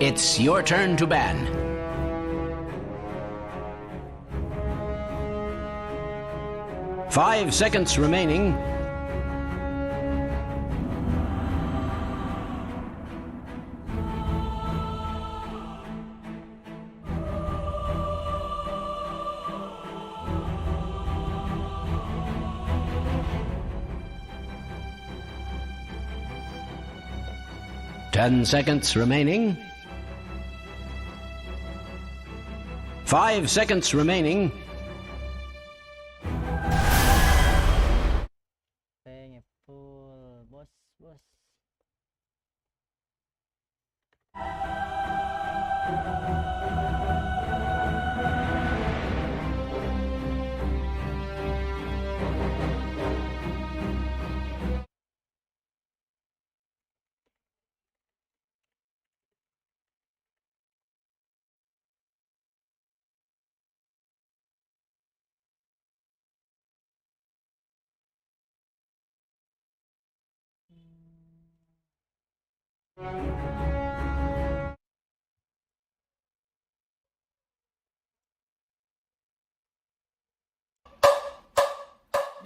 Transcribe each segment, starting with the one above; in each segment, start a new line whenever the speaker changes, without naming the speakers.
It's your turn to ban. Five seconds remaining. 10 seconds remaining. 5 seconds remaining.
Ngepul, bos.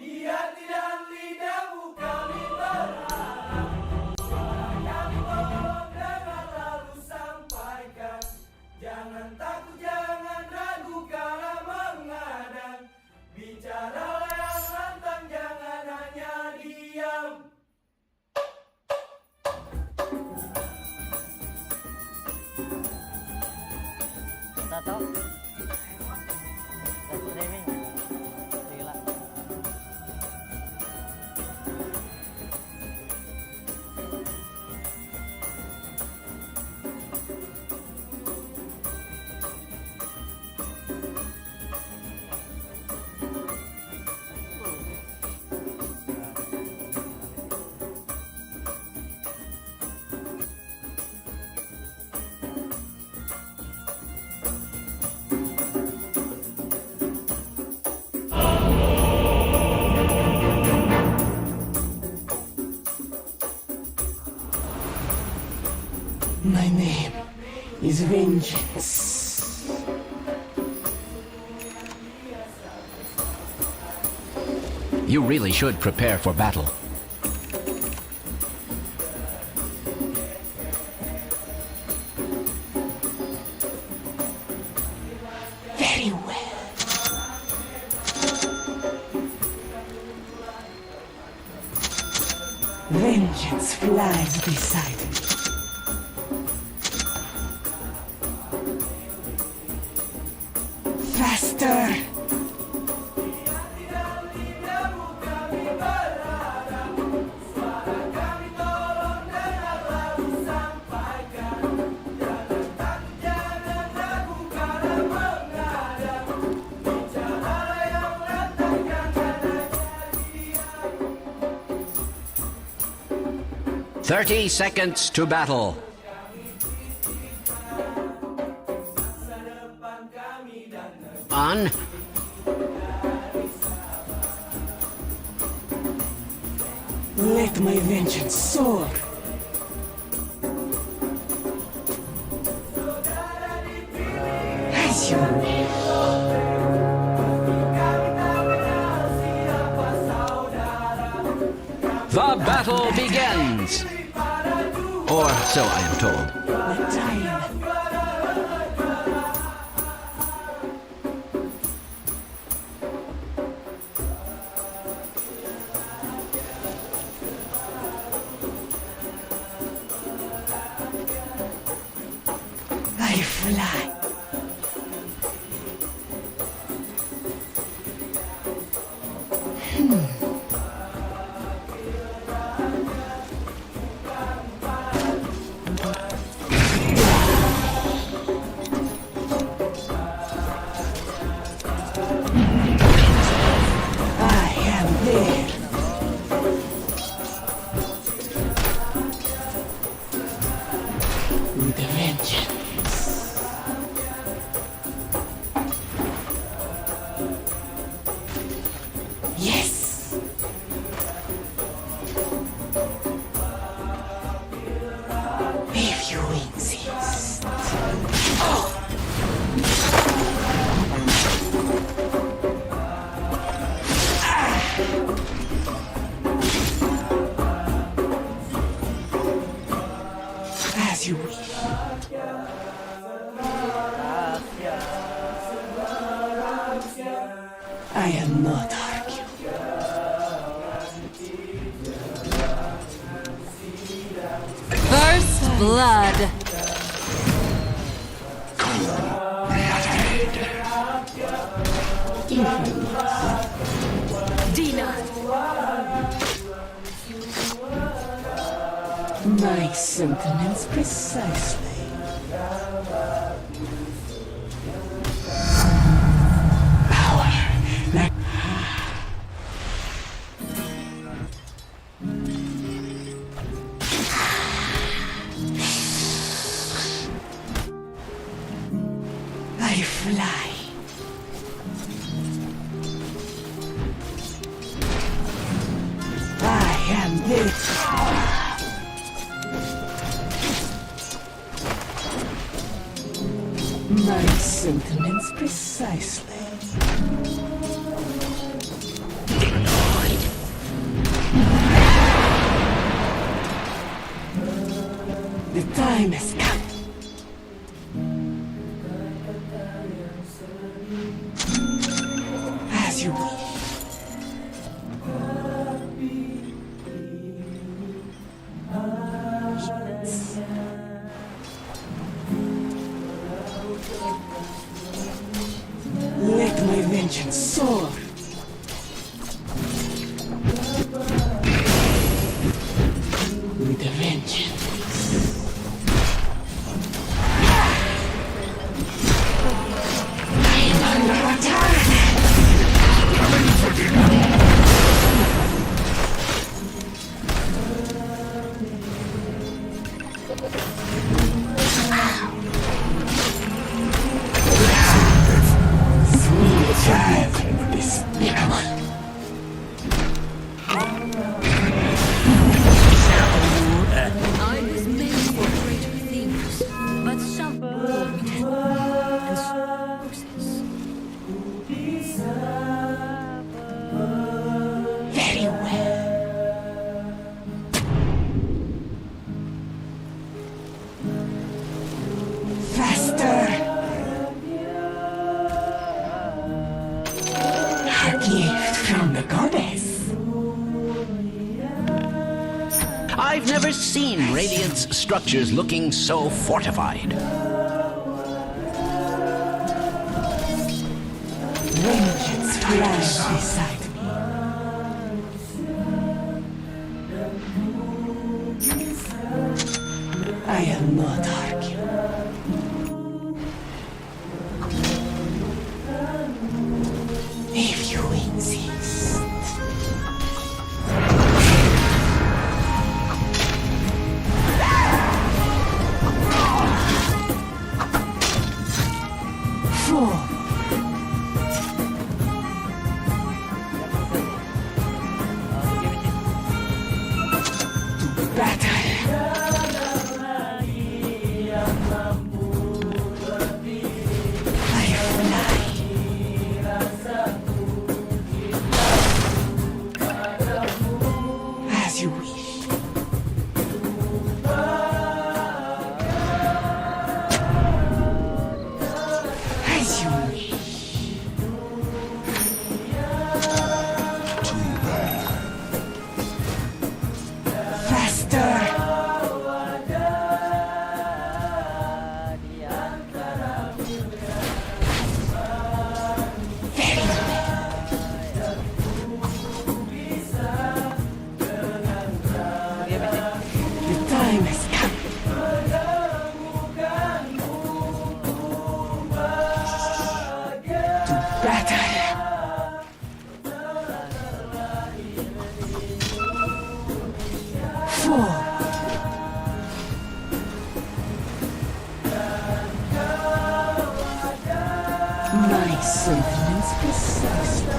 Dia tidak lidahmu kami berharap, suara kami tolong dengar lalu sampaikan. Jangan takut, jangan ragu kala menghadang, bicaralah yang lantang, jangan hanya diam.
Tato. Streaming. Gila.
My name is Vengeance.
You really should prepare for battle.
Very well. Vengeance flies beside me. Faster!
Thirty seconds to battle. On.
Let my vengeance soar. As you will.
The battle begins. Or so I am told.
The time. I fly. I am there. With a vengeance. Yes. I am not arguing.
First blood. Denied.
My sentiments precisely. Power. Like I fly. I am this. My sentiments precisely. The time has come. As you wish. Let my vengeance soar. With a vengeance. I am under attack. Child, despicable.
I was made for greater things, but some limited and sources.
Very well. Faster. A gift from the goddess.
I've never seen Radiant's structures looking so fortified.
Vengeance flies beside me. I am not arguing. If you insist. Four. Battle. I fly. As you wish. As you wish. Faster. Very well. The time has come. To battle. Four. My sentiments precisely.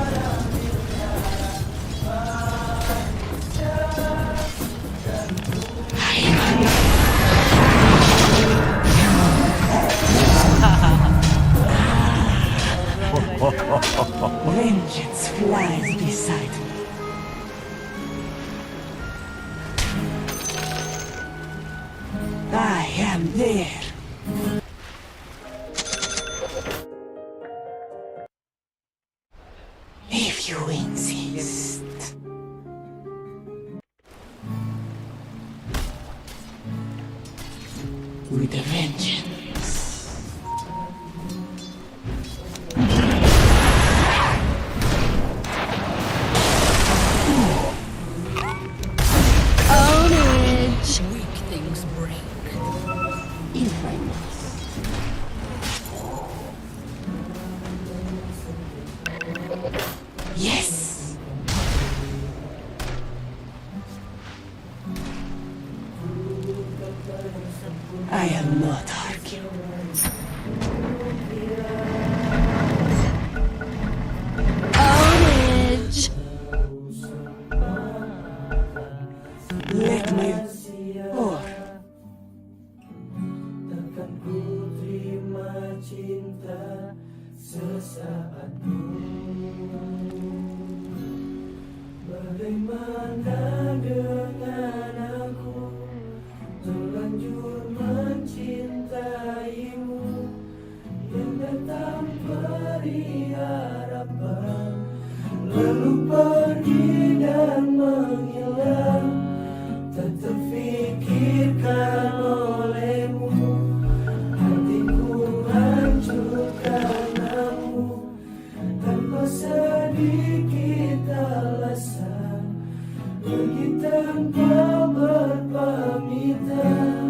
I am vengeance flies beside me. I am there. If you insist. With a vengeance.
Ownage. Weak things break.
If I must. Yes! I am not arguing.
Ownage.
Let me pour.
Takkan ku terima cinta sesaat pun. Bagaimana dengan aku terlanjur mencintaimu yang datang beri harapan lalu pergi dan menghilang, tak terfikirkan olehmu. Hatiku hancur karenamu, tanpa sedikit alasan, pergi tanpa berpamitan.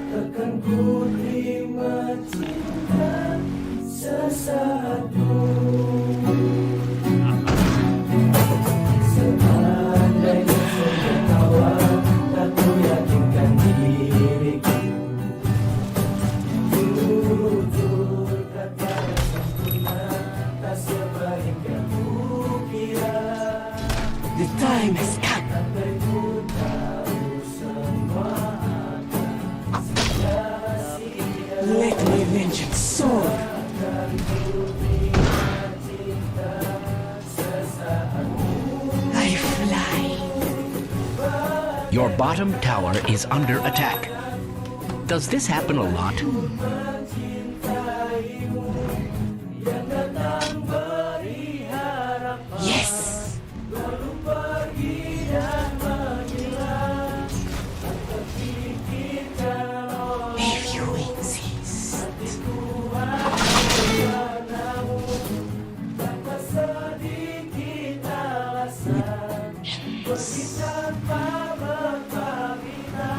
Takkan ku terima cinta sesaat pun. Seandainya sejak awal tak ku yakinkan diriku, jujur kata yang sempurna tak sebaik yang ku kira.
The time has come.
Andai ku tahu semua akan sia-sia.
Let my vengeance soar.
Takkan ku terima cinta sesaat pun.
I fly.
Your bottom tower is under attack. Does this happen a lot?
Mencintaimu yang datang beri harapan,
Yes!
lalu pergi dan menghilang, tak terfikirkan oleh
If you insist.
hatiku hancur karenamu, tanpa sedikit alasan, pergi tanpa berpamitan.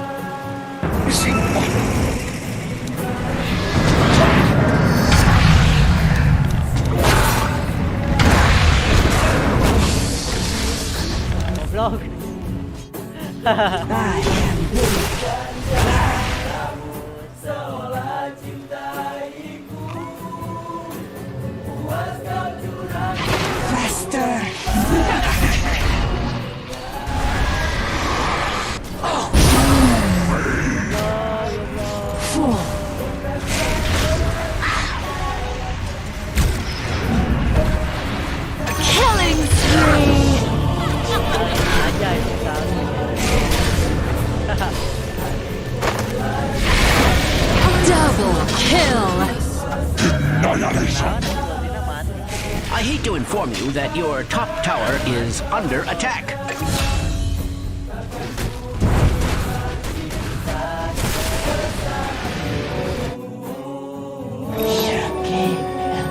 Goblok.
I am big.
Seolah cintaiku, puas kau curang.
Faster! Four.
Killing spree.
Aja itu kali.
Double kill.
I hate to inform you that your top tower is under attack.
Here again am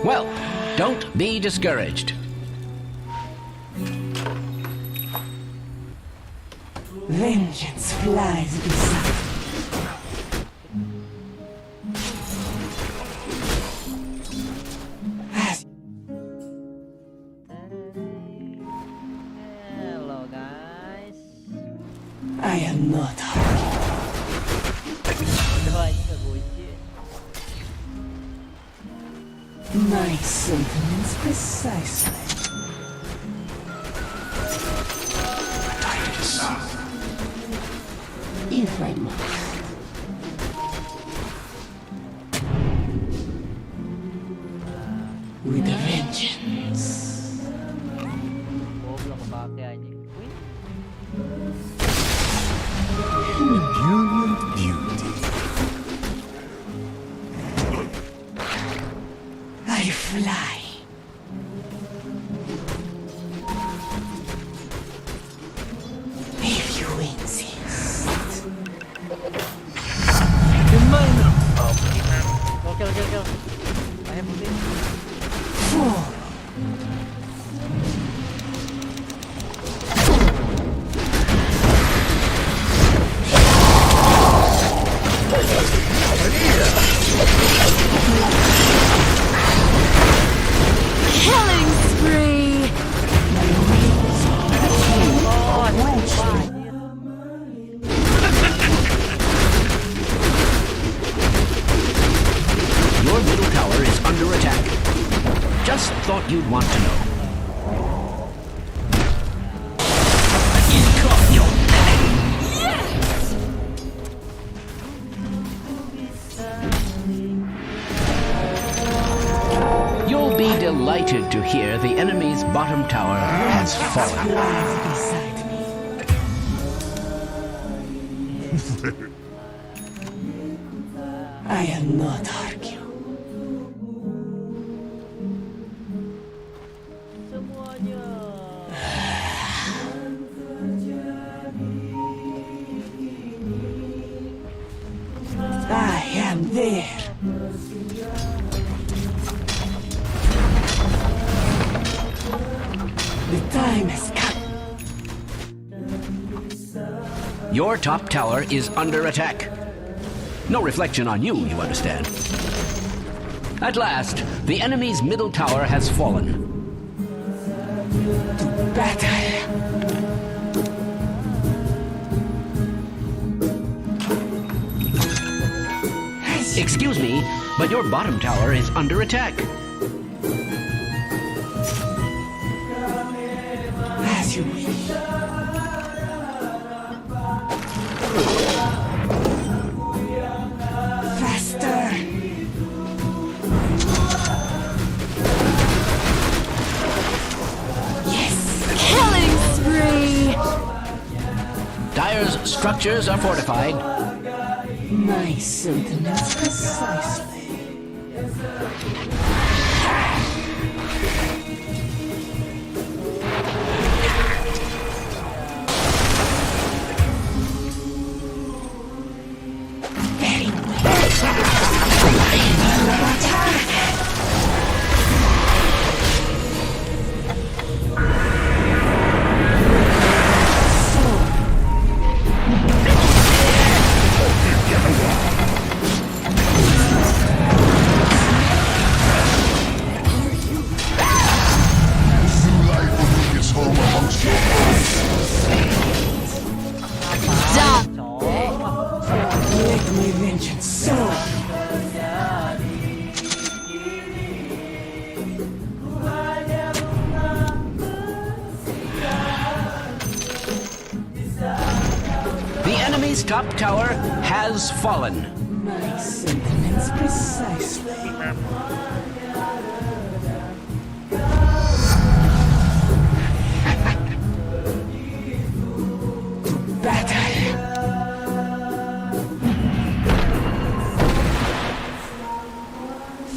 Well, don't be discouraged.
Vengeance flies beside. As
Hello guys.
I am not arguing.
Doa ini kekunci.
My sentiments precisely. If I must. With a vengeance.
Goblok kepake aja. Wih.
Ebullient beauty.
I I fly. If you insist.
Kill. Ayo putih.
Four.
Killing spree.
Your middle tower is under attack. Just thought you'd want to know. You caught your You'll be delighted to hear the enemy's bottom tower has fallen.
Lies beside me. I am not argue.
Semuanya.
I am there. The time has come.
Your top tower is under attack. No reflection on you, you understand. At last, the enemy's middle tower has fallen.
Battle.
Excuse me, but your bottom tower is under attack.
As you wish. Faster. Yes.
Killing spree.
Dyer's structures are fortified.
My sentiments precisely. Very Let my vengeance soar.
The enemy's top tower has fallen.
My sentiments precisely. Battle.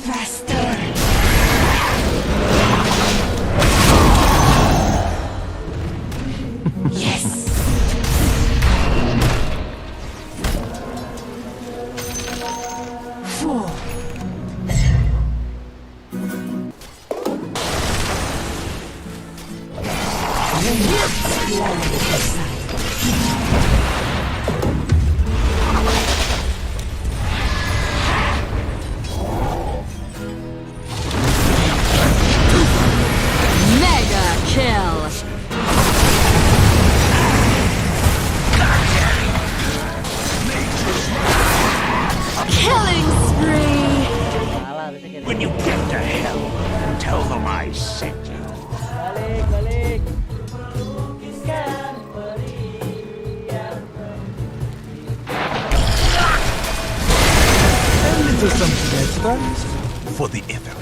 Faster. Yes. Four.
Mega kill. Killing spree.
Salah bisa kita.
When you get to hell, tell them I sent you.
Balik.
Little something advanced for the effort.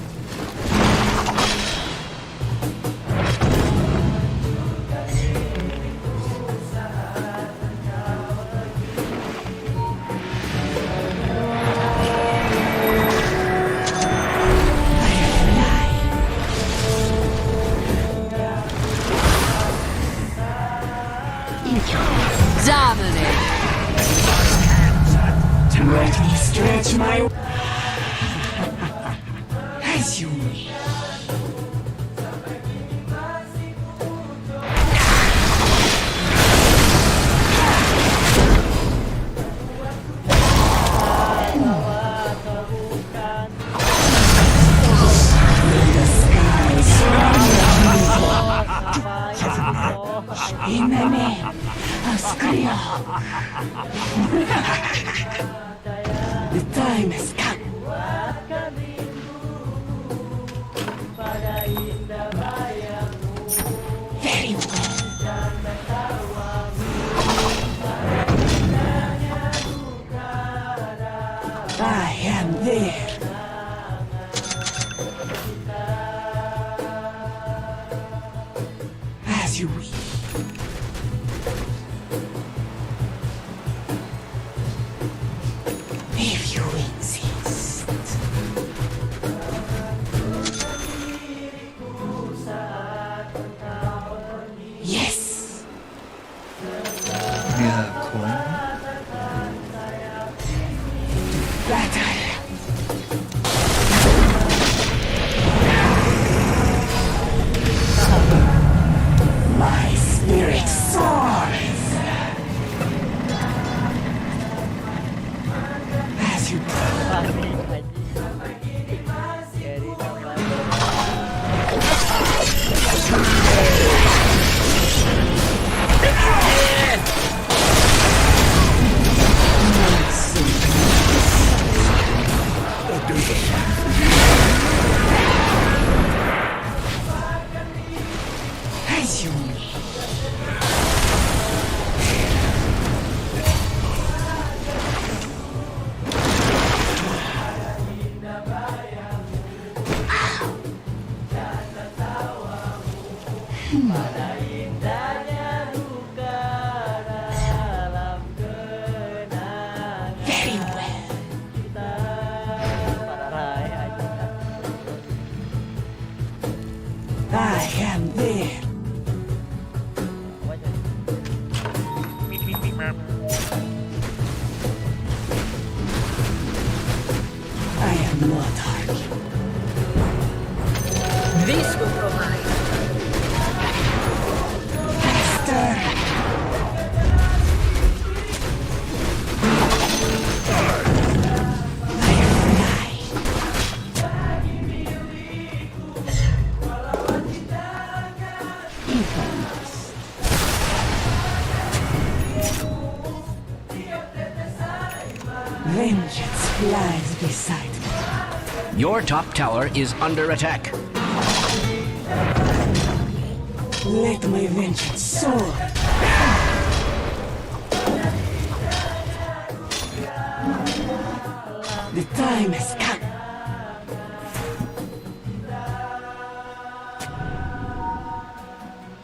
As you wish. In the name of Skrill. The time has come. Very well. I am there. As you wish. If you insist. Yes. Battle. My spirit soars. As you
Carry tambah.
as you wish. Very well. I am there. I am not arguing.
This will provide.
Faster. Vengeance flies beside me.
Your top tower is under attack.
Let my vengeance soar. The time has come.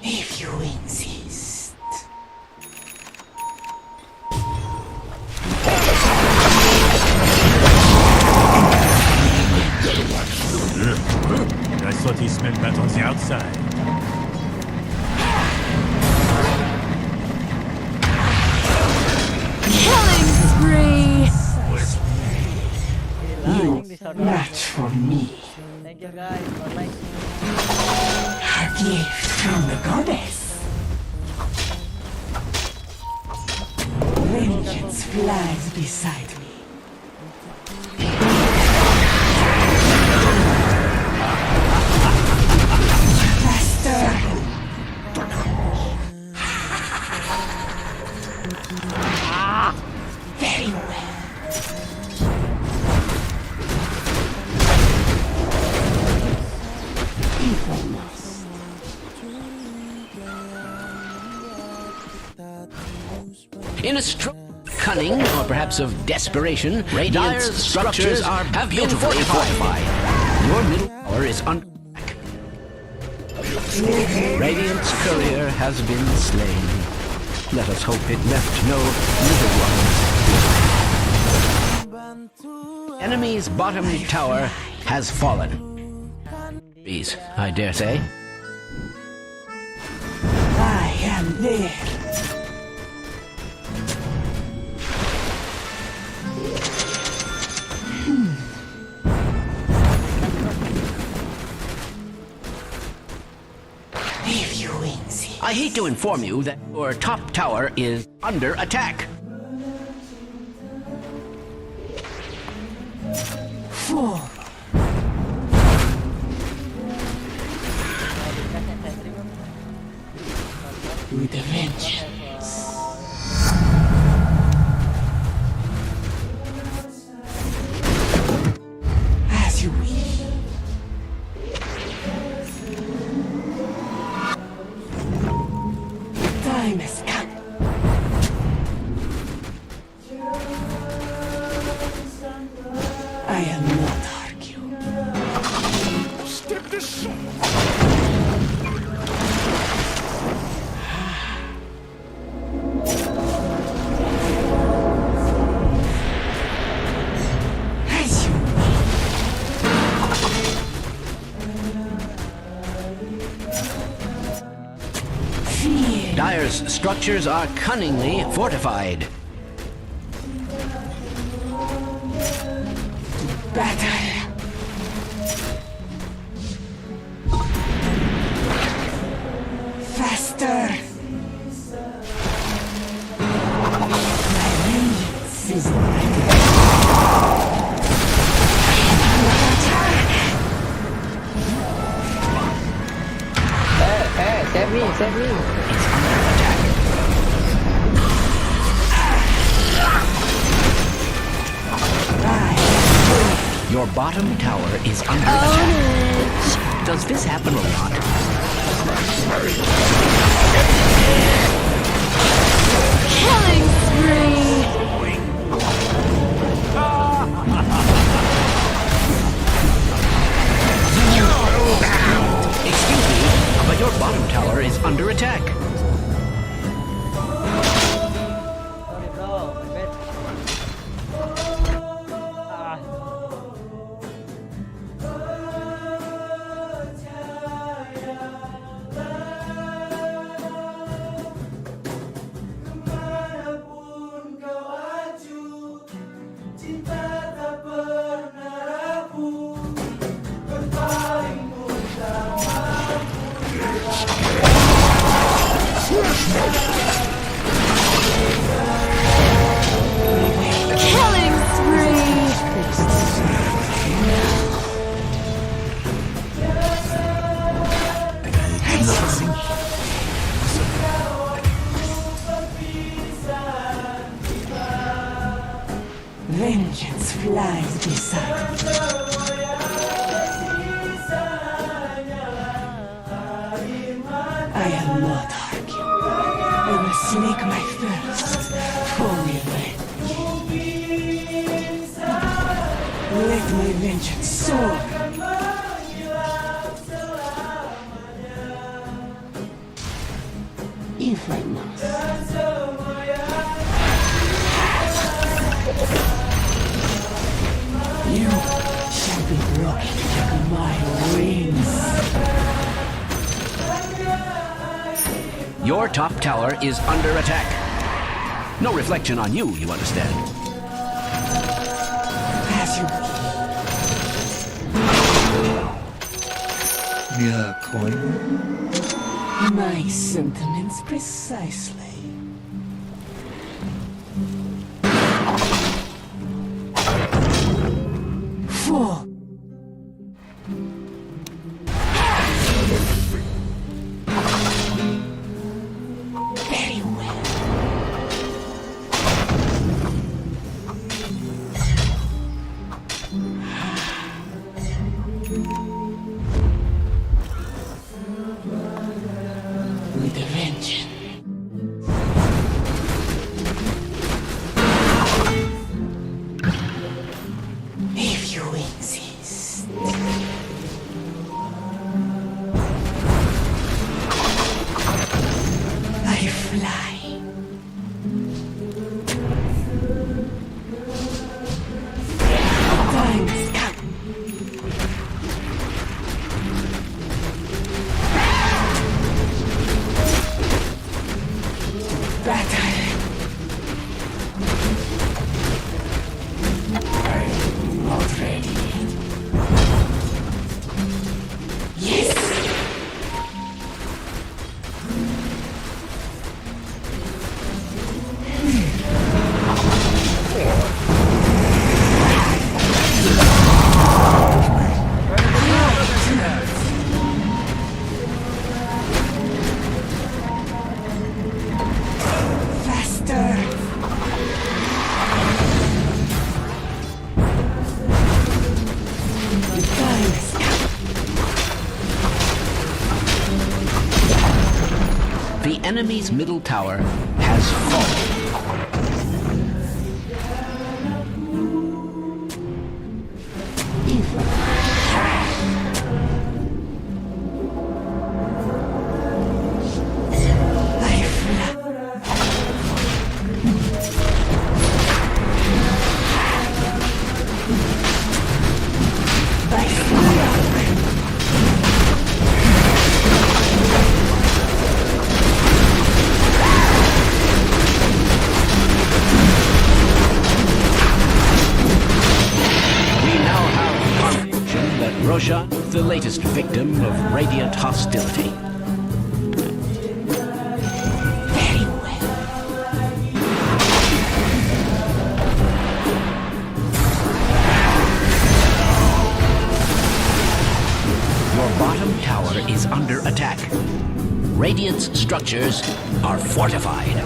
If you insist.
I thought he smelled that on the outside.
Killing spree!
Match for me.
Thank you guys for like.
A gift from the goddess. Vengeance flies beside me. Faster! Very well. People must.
In a cunning, or perhaps of desperation, Radiant's structures have been fortified. Your middle tower is under attack. Radiant's courier has been slain. Let us hope it left no little ones. Enemy's bottom tower has fallen. Please, I dare say.
I am there.
I hate to inform you that your top tower is under attack.
4. With a vengeance. As you wish. Time has come. I am not arguing.
Step aside.
As you wish. Fear.
Dire's structures are cunningly fortified.
Battle. Faster. My vengeance is ready.
Save me, save me.
It's under attack. Your bottom tower is under attack. Does this happen a lot?
Killing spree!
Excuse me, but your bottom tower is under attack.
Sorry bro, my bad. Ah.
Kemanapun kau aju, cinta tak pernah rapuh. Berpaling pun tak mampu.
Killing spree!
Vengeance flies beside me. I am not arguing. I will slake my thirst for revenge. Let my vengeance soar. If I must. You shall be broken like my wings.
Your top tower is under attack. No reflection on you, you understand.
As you
Mere coin.
My sentiments precisely. Four. Very well. With a vengeance. If you insist. I fly. Time has come. Battle. I'm not ready. Yes.
enemy's middle tower has fallen. The latest victim of radiant hostility.
Very well.
Your bottom tower is under attack. Radiant's structures are fortified.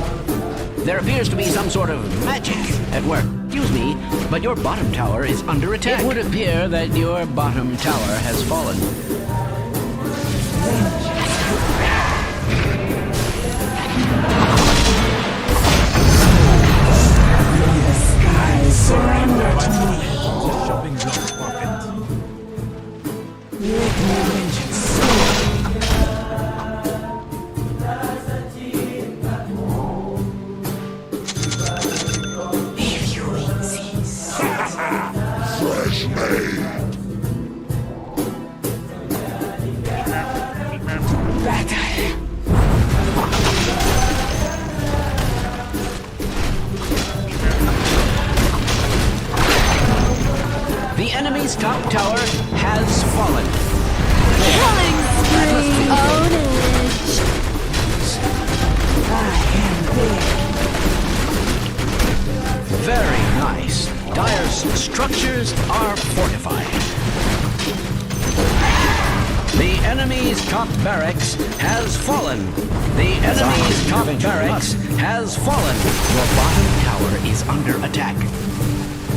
There appears to be some sort of magic at work. Excuse me, but your bottom tower is under attack. It would appear that your bottom tower has fallen.
The skies surrender to me.
Shopping block pocket.
Let my vengeance soar. If you insist.
Fresh made.
Battle.
The enemy's top tower has fallen.
Killing spree. Ownage.
I am there.
Very nice. Dire's structures are fortified. The enemy's top barracks has fallen. The enemy's top barracks has fallen. Your bottom tower is under attack.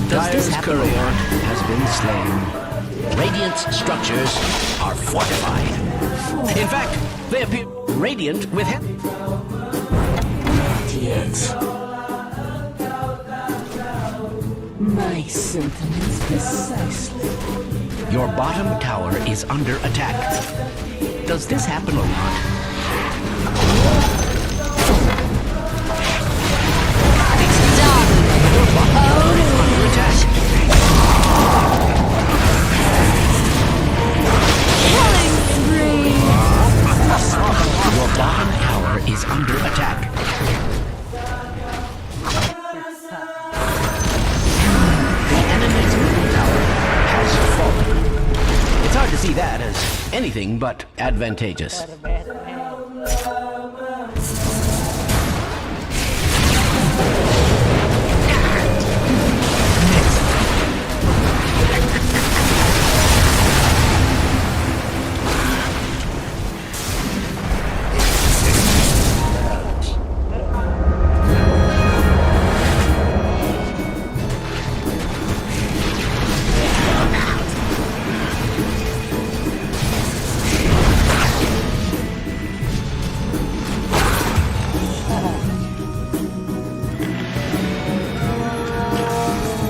Dire's courier has been slain. Radiant's structures are fortified. In fact, they appear radiant with him.
Yet. My sentiments precisely.
Your bottom tower is under attack. Does this happen a lot? Your bottom tower is under attack.
Killing spree.
Your bottom tower is under attack. The enemy's middle tower has fallen. It's hard to see that as anything but advantageous.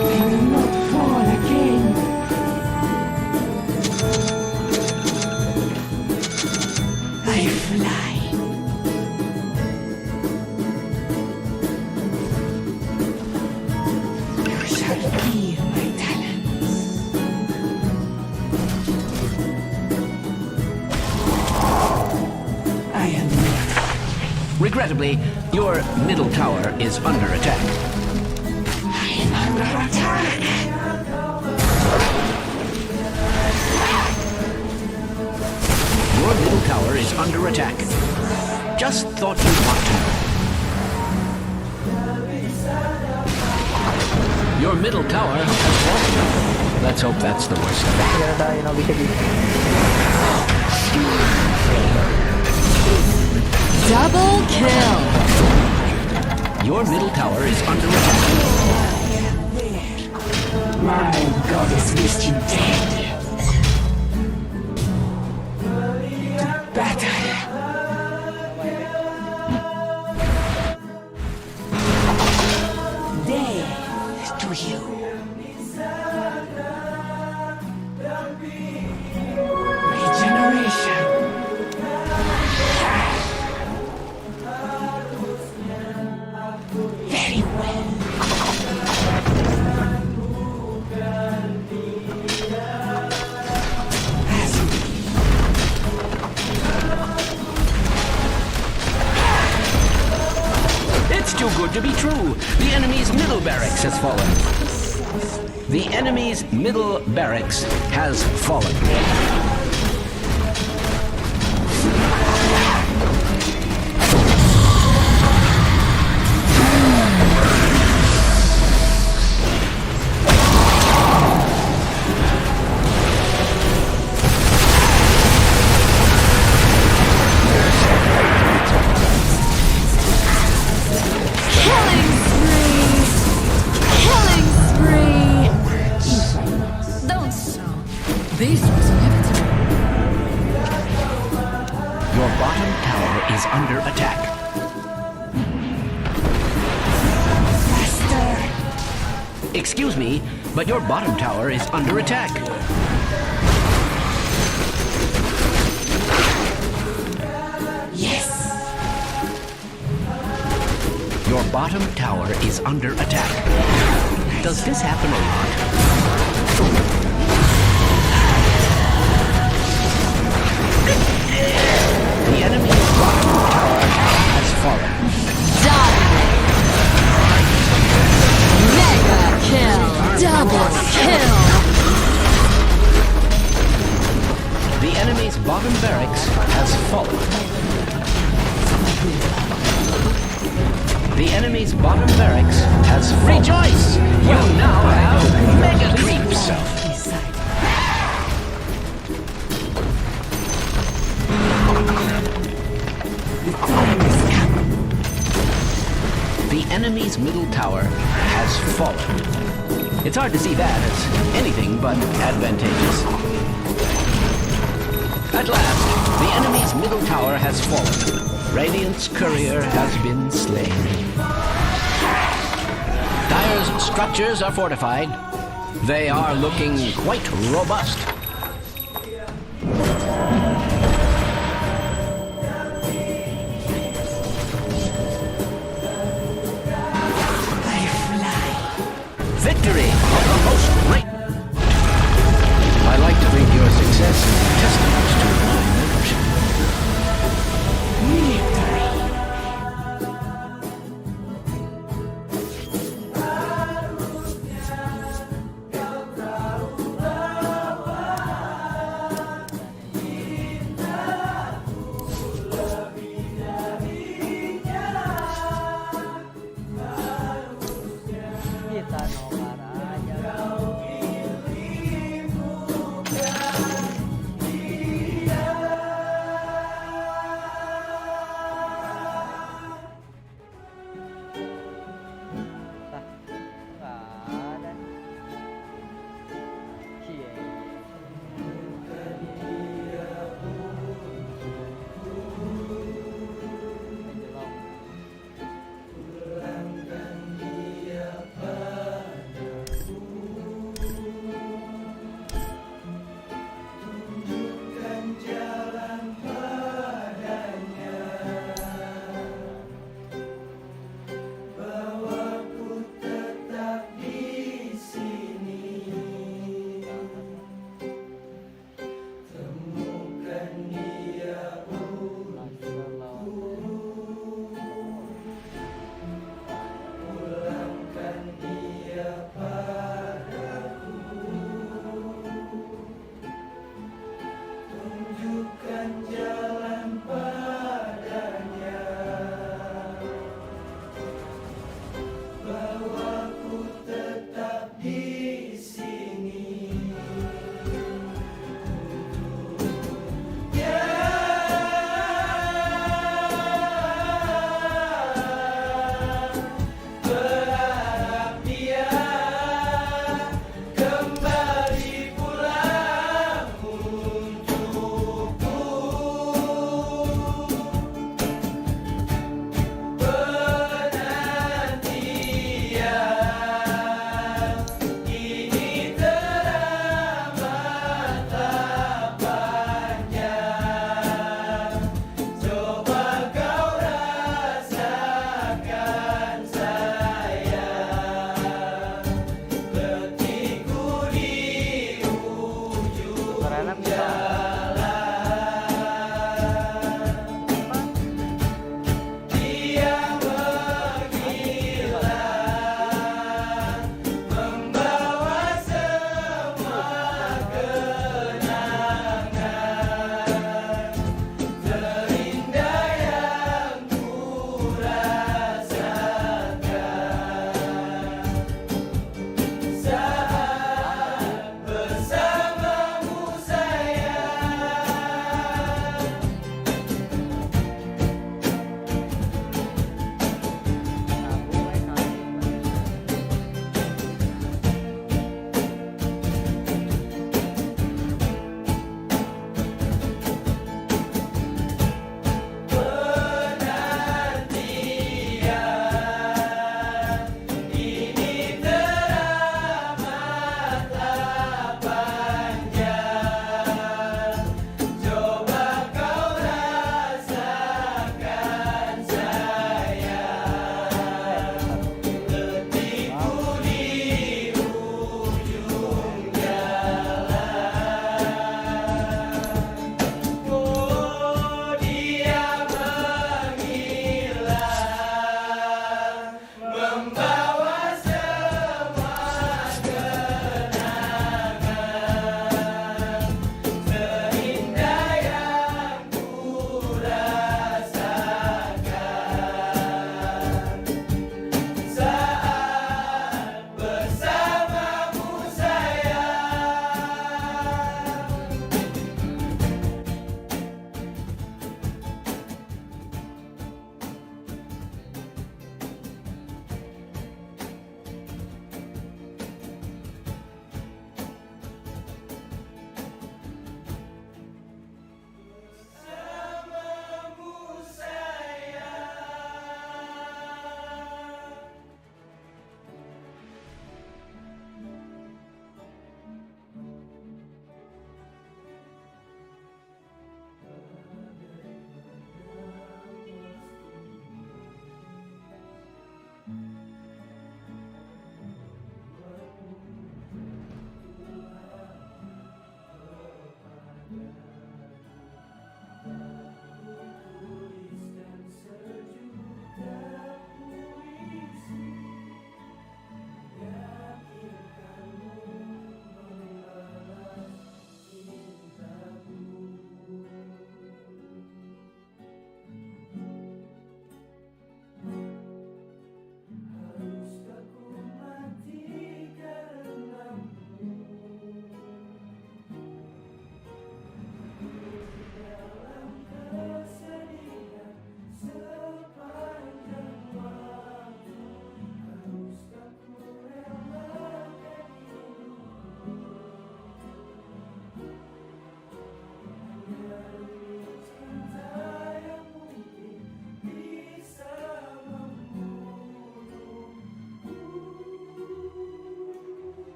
I will not fall again. I fly. You shall feel my talents. I am not.
Regrettably, your middle tower is under attack.
I am under attack.
Your middle tower is under attack. Just thought you'd want to know. Your middle tower has fallen. Let's hope that's the worst of it.
Meron tayo na bisa dito.
Double kill.
Your middle tower is under attack.
My goddess wished you dead. To battle.
to be true. The enemy's middle barracks has fallen. The enemy's middle barracks has fallen.
Killing spree! Killing spree! Don't stop. This was inevitable.
Your bottom tower is under attack. Excuse me, but your bottom tower is under attack.
Yes.
Your bottom tower is under attack. Does this happen a lot? The enemy's bottom tower has fallen.
Dominate! Mega kill! Double kill!
The enemy's bottom barracks has fallen. The enemy's bottom barracks has fallen. Rejoice! You now have mega creeps. The enemy's middle tower has fallen. It's hard to see that as anything but advantageous. At last, the enemy's middle tower has fallen. Radiant's courier has been slain. Dire's structures are fortified. They are looking quite robust. Victory of the most great. I like to think your success is testament to my membership.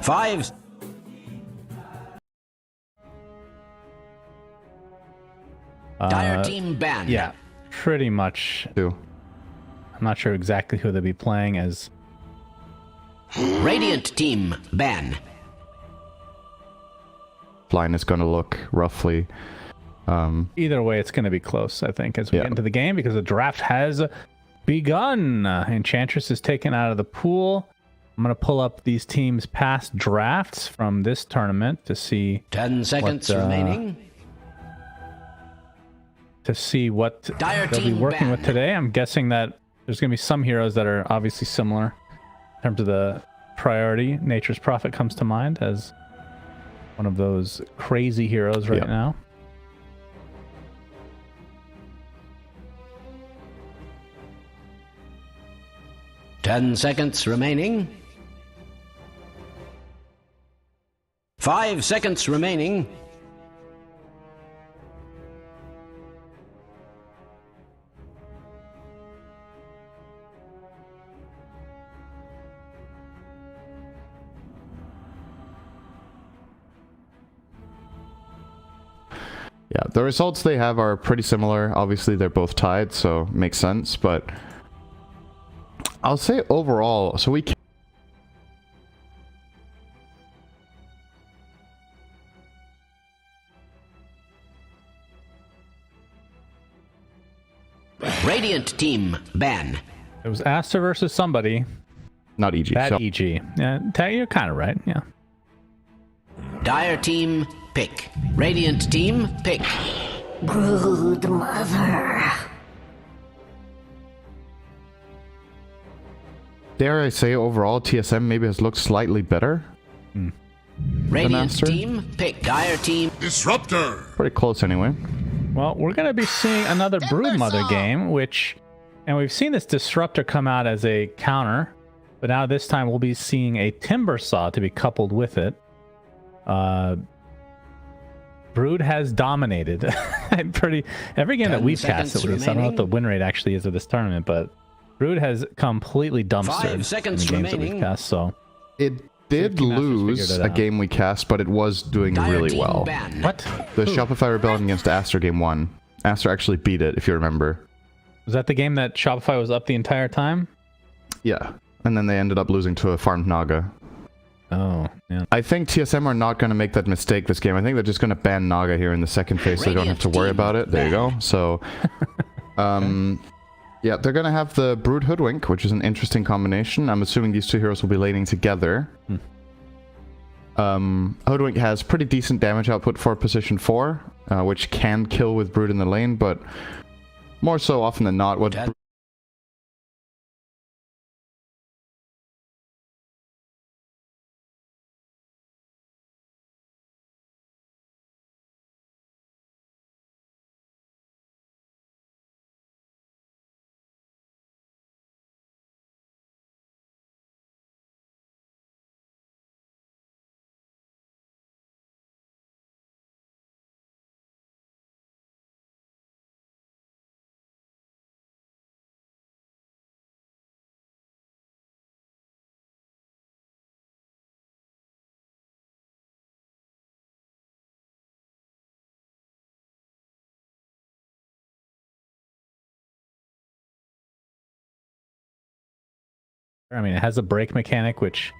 5. Dire team banned.
Yeah, pretty much.
Too.
I'm not sure exactly who they'll be playing as.
Radiant team ban.
Line is going to look roughly.
Either way, it's going to be close, I think, as we
Yeah.
get into the game, because the draft has begun. Enchantress is taken out of the pool. I'm going to pull up these teams' past drafts from this tournament to see
10 seconds
what,
remaining.
they'll
Dire
be
team
working with
banned.
today. I'm guessing that there's going to be some heroes that are obviously similar in terms of the priority. Nature's Prophet comes to mind as one of those crazy heroes right
Yep.
now.
Ten seconds remaining. 5 seconds remaining.
Yeah, the results they have are pretty similar. Obviously, they're both tied, so makes sense. But I'll say overall, so we can
Radiant team ban.
It was Aster versus somebody.
not EG.
That
so
EG. Yeah, you're kind of right. Yeah.
Dire team pick. Radiant team pick.
Brood mother.
dare I say, overall, TSM maybe has looked slightly better.
Radiant
Master?
team pick. Dire team.
Disruptor.
Pretty close anyway.
Well, we're going to be seeing another Broodmother game, and we've seen this Disruptor come out as a counter, but now this time we'll be seeing a Timber Saw to be coupled with it. Brood has dominated every game that
10
we've cast, at
seconds
least. I don't know what the
remaining.
win rate actually is of this tournament, but Brood has completely dumpstered
5
in the
seconds
games that we've
remaining.
cast, so...
It did
Safety Masters
lose
figured it
a
out.
game we cast, but it was doing
Dire
really
team
well.
ban.
What?
The Shopify Rebellion against Aster game 1. Aster actually beat it, if you remember.
Was that the game that Shopify was up the entire time?
Yeah. And then they ended up losing to a farmed Naga.
Oh, yeah.
I think TSM are not going to make that mistake this game. I think they're just going to ban Naga here in the second phase so they don't have to worry about it. There you go. So, yeah, they're going to have the Brood Hoodwink, which is an interesting combination. I'm assuming these two heroes will be laning together. Hoodwink has pretty decent damage output for position 4, which can kill with Brood in the lane, but more so often than not, what...
Ten-
I mean, it has a break mechanic, which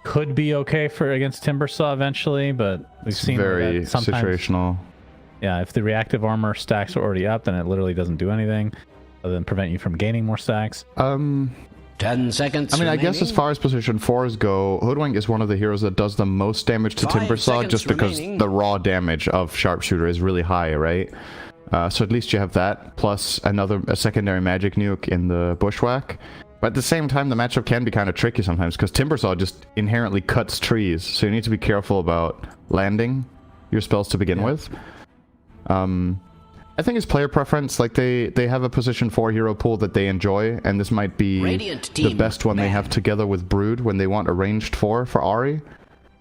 could be okay for against Timbersaw eventually, but we've
It's
seen
very
that sometimes,
situational.
yeah, if the reactive armor stacks are already up, then it literally doesn't do anything other than prevent you from gaining more stacks.
10 seconds
I mean, I guess as
remaining.
far as position 4s go, Hoodwink is one of the heroes that does the most damage to
5
Timbersaw
seconds
just because
remaining.
the raw damage of Sharpshooter is really high, right? So at least you have that, plus a secondary magic nuke in the Bushwhack. But at the same time, the matchup can be kind of tricky sometimes, because Timbersaw just inherently cuts trees, so you need to be careful about landing your spells to begin with. I think it's player preference. Like, they have a position 4 hero pool that they enjoy, and this might be
Radiant
the
team
best one they
ban.
have together with Brood when they want a ranged 4 for Ahri.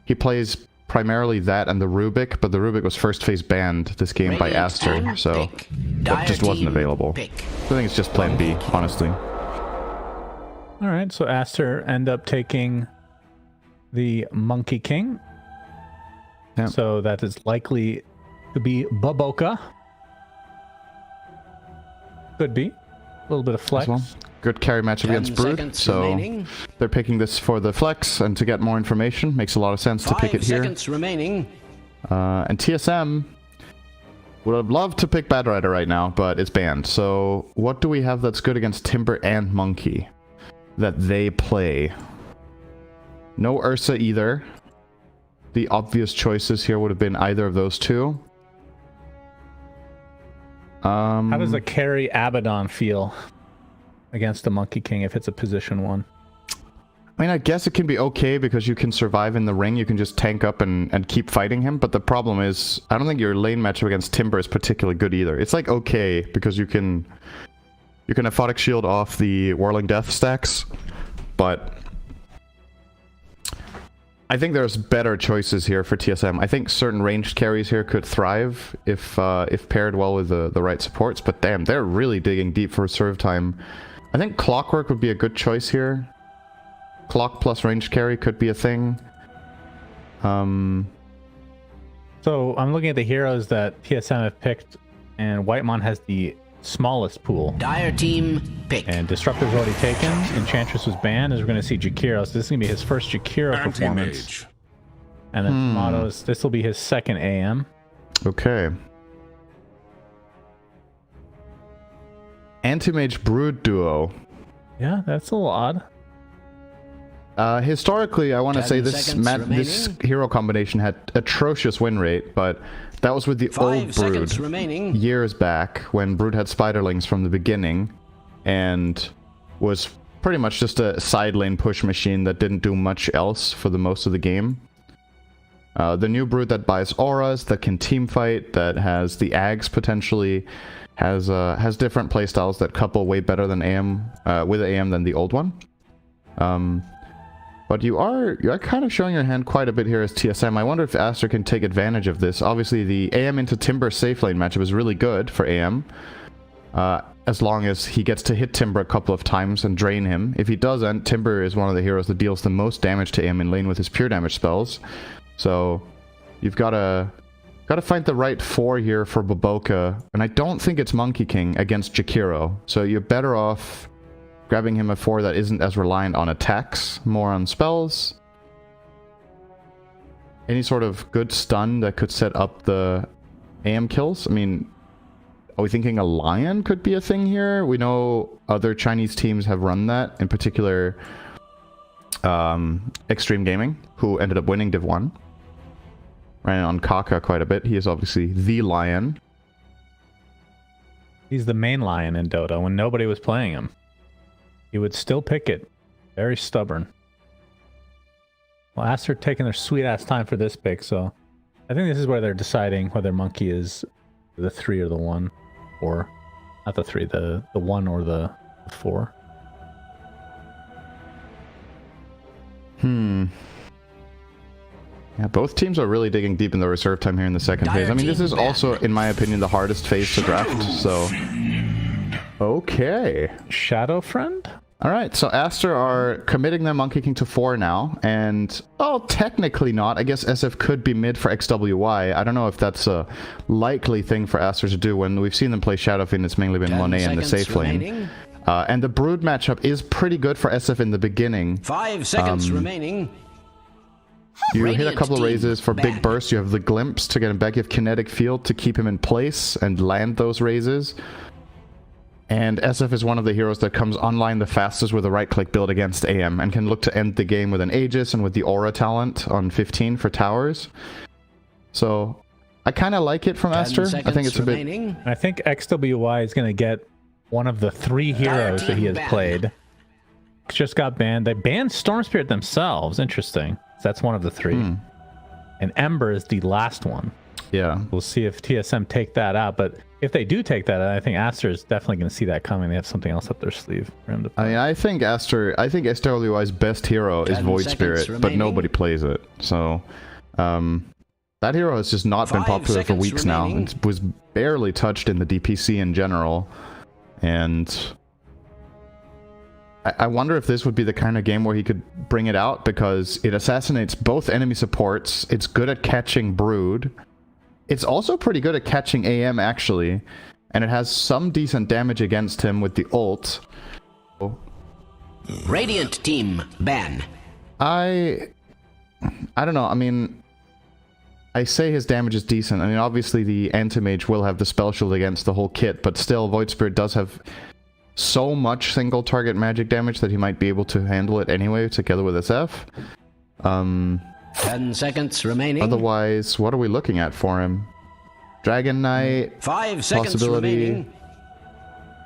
He plays primarily that and the Rubik, but the Rubik was first phase banned this game by
Radiant
Aster,
team
so
pick.
that
Dire
just wasn't
team
available.
pick.
I think it's just plan B, honestly.
All right, so Aster end up taking the Monkey King.
Yeah.
So that is likely to be Baboka. Could be. A little bit of flex.
Well. Good carry matchup against Brood, so
remaining.
they're picking this for the flex and to get more information. Makes a lot of sense to pick it here.
5 seconds remaining.
And TSM would have loved to pick Bad Rider right now, but it's banned. So what do we have that's good against Timber and Monkey that they play? No Ursa either. The obvious choices here would have been either of those two.
How does a carry Abaddon feel against the Monkey King if it's a position 1?
I mean, I guess it can be okay because you can survive in the ring. You can just tank up and keep fighting him. But the problem is, I don't think your lane matchup against Timber is particularly good either. It's like okay because you can aphotic shield off the Whirling Death stacks, but I think there's better choices here for TSM. I think certain ranged carries here could thrive if paired well with the right supports. But damn, they're really digging deep for serve time. I think Clockwork would be a good choice here. Clock plus ranged carry could be a thing.
So I'm looking at the heroes that TSM have picked, and Whitemon has the smallest pool.
Dire team pick.
And Disruptor's already taken. Enchantress was banned, as we're going to see Jakiro. So this is going to be his first Jakiro performance. And then Tomatoes, this will be his second AM.
Okay. Anti-Mage Brood duo.
Yeah, that's a little odd.
Historically, I want to
10
say this
seconds
this hero combination had atrocious win rate, but that was with the
5
old Brood
seconds remaining.
years back when Brood had Spiderlings from the beginning and was pretty much just a side lane push machine that didn't do much else for the most of the game. The new Brood that buys auras, that can team fight, that has the Ags potentially, has different playstyles that couple way better than AM with AM than the old one. But you are kind of showing your hand quite a bit here as TSM. I wonder if Aster can take advantage of this. Obviously, the AM into Timber safe lane matchup is really good for AM. As long as he gets to hit Timber a couple of times and drain him. If he doesn't, Timber is one of the heroes that deals the most damage to AM in lane with his pure damage spells. So you've got to find the right 4 here for Baboka. And I don't think it's Monkey King against Jakiro. So you're better off grabbing him a 4 that isn't as reliant on attacks, more on spells. Any sort of good stun that could set up the AM kills. I mean, are we thinking a Lion could be a thing here? We know other Chinese teams have run that, in particular Extreme Gaming, who ended up winning Div 1. Ran on Kaka quite a bit. He is obviously the Lion.
He's the main Lion in Dota when nobody was playing him. He would still pick it. Very stubborn. Well, Aster taking their sweet-ass time for this pick, so I think this is where they're deciding whether Monkey is the 3 or the 1. Or, not the 3, the 1 or the 4.
Yeah, both teams are really digging deep in the reserve time here in the second phase. I mean, this is also, in my opinion, the hardest phase to draft, so... Okay.
Shadow Friend?
Alright, so Aster are committing their Monkey King to 4 now, and, well, technically not. I guess SF could be mid for XWY. I don't know if that's a likely thing for Aster to do. When we've seen them play Shadow Fiend, it's mainly been Monet in the safe lane. And the Brood matchup is pretty good for SF in the beginning.
5 seconds remaining.
You hit a
Radiant
couple of
team
raises for big
back.
bursts. You have the Glimpse to get him back. You have Kinetic Field to keep him in place and land those raises. And SF is one of the heroes that comes online the fastest with a right-click build against AM and can look to end the game with an Aegis and with the Aura talent on 15 for towers. So I kind of like it from Aster. I think it's a bit...
I think XWY is going to get one of the 3 heroes that he has played. Just got banned. They banned Storm Spirit themselves. Interesting. So that's one of the 3. And Ember is the last one.
Yeah.
We'll see if TSM take that out. But if they do take that out, I think Aster is definitely going to see that coming. They have something else up their sleeve for him to play.
I mean, I think SWY's best hero is Void Spirit, but nobody plays it. So that hero has just not been popular for weeks now. It was barely touched in the DPC in general. And I wonder if this would be the kind of game where he could bring it out, because it assassinates both enemy supports. It's good at catching Brood. It's also pretty good at catching AM, actually. And it has some decent damage against him with the ult.
Radiant team ban.
I don't know. I mean, I say his damage is decent. I mean, obviously the Anti-Mage will have the spell shield against the whole kit, but still, Void Spirit does have so much single target magic damage that he might be able to handle it anyway, together with SF.
10 seconds remaining.
Otherwise, what are we looking at for him? Dragon Knight,
5 seconds
possibility,
remaining.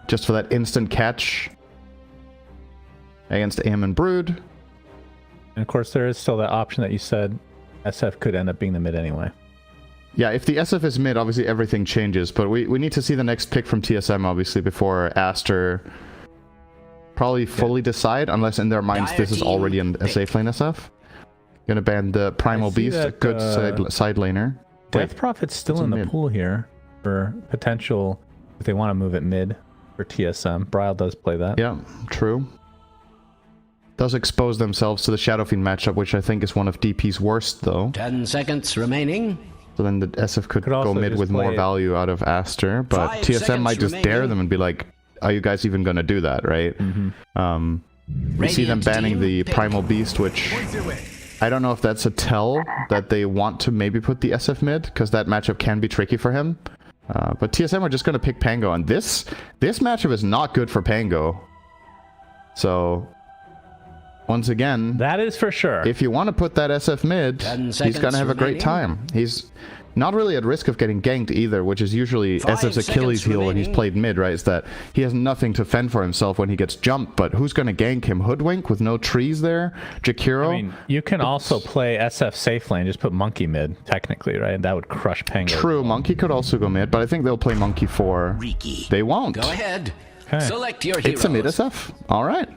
just for that instant catch against AM and Brood.
And of course, there is still that option that you said SF could end up being the mid anyway.
Yeah, if the SF is mid, obviously everything changes, but we need to see the next pick from TSM, obviously, before Aster probably fully decide, unless in their minds this is already a safe lane SF. Gonna ban the Primal Beast, a good side laner.
Death Prophet's still in the pool here for potential, if they want to move it mid for TSM. Bryle does play that.
Yeah, true. Does expose themselves to the Shadow Fiend matchup, which I think is one of DP's worst, though.
10 seconds remaining.
So then the SF could go mid with more value out of Aster, but TSM might just dare them and be like, are you guys even going to do that, right? We see them banning the Primal Beast, which I don't know if that's a tell that they want to maybe put the SF mid, because that matchup can be tricky for him. But TSM are just going to pick Pango, and this matchup is not good for Pango. So once again,
that is for sure.
If you want to put that SF mid, he's going to have a great time. He's not really at risk of getting ganked either, which is usually SF's Achilles heel when he's played mid, right? Is that he has nothing to fend for himself when he gets jumped, but who's going to gank him? Hoodwink with no trees there? Jakiro?
I mean, you can also play SF safe lane, just put Monkey mid, technically, right? That would crush Pango.
True, Monkey could also go mid, but I think they'll play Monkey for... They won't.
Go ahead.
Okay.
Select your heroes.
It's a mid SF. All right.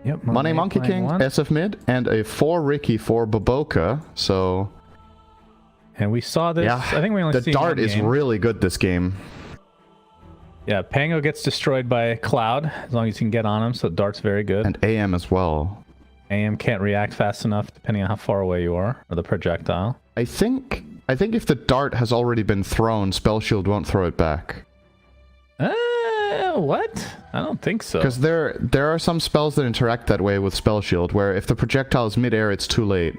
Yep.
Money Monkey King, SF mid, and a 4 Ricky for Baboka, so...
And we saw this.
Yeah,
I think we only
the dart is really good this game.
Yeah, Pango gets destroyed by Cloud as long as you can get on him, so dart's very good.
And AM as well.
AM can't react fast enough depending on how far away you are, or the projectile.
I think if the dart has already been thrown, Spell Shield won't throw it back.
What? I don't think so.
Because there are some spells that interact that way with Spell Shield, where if the projectile is mid-air, it's too late.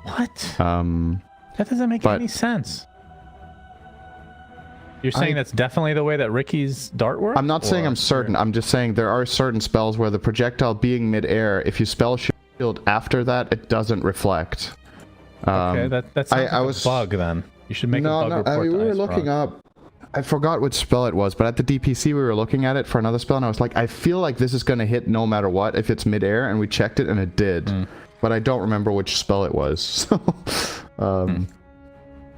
What? That doesn't make any sense. You're saying that's definitely the way that Ricky's dart works?
I'm not saying I'm certain. I'm just saying there are certain spells where the projectile being mid-air, if you Spell Shield after that, it doesn't reflect.
Okay, that sounds like a bug then. You should make a bug report.
We were looking up. I forgot which spell it was, but at the DPC we were looking at it for another spell, and I was like, I feel like this is going to hit no matter what if it's mid-air, and we checked it, and it did. But I don't remember which spell it was. So,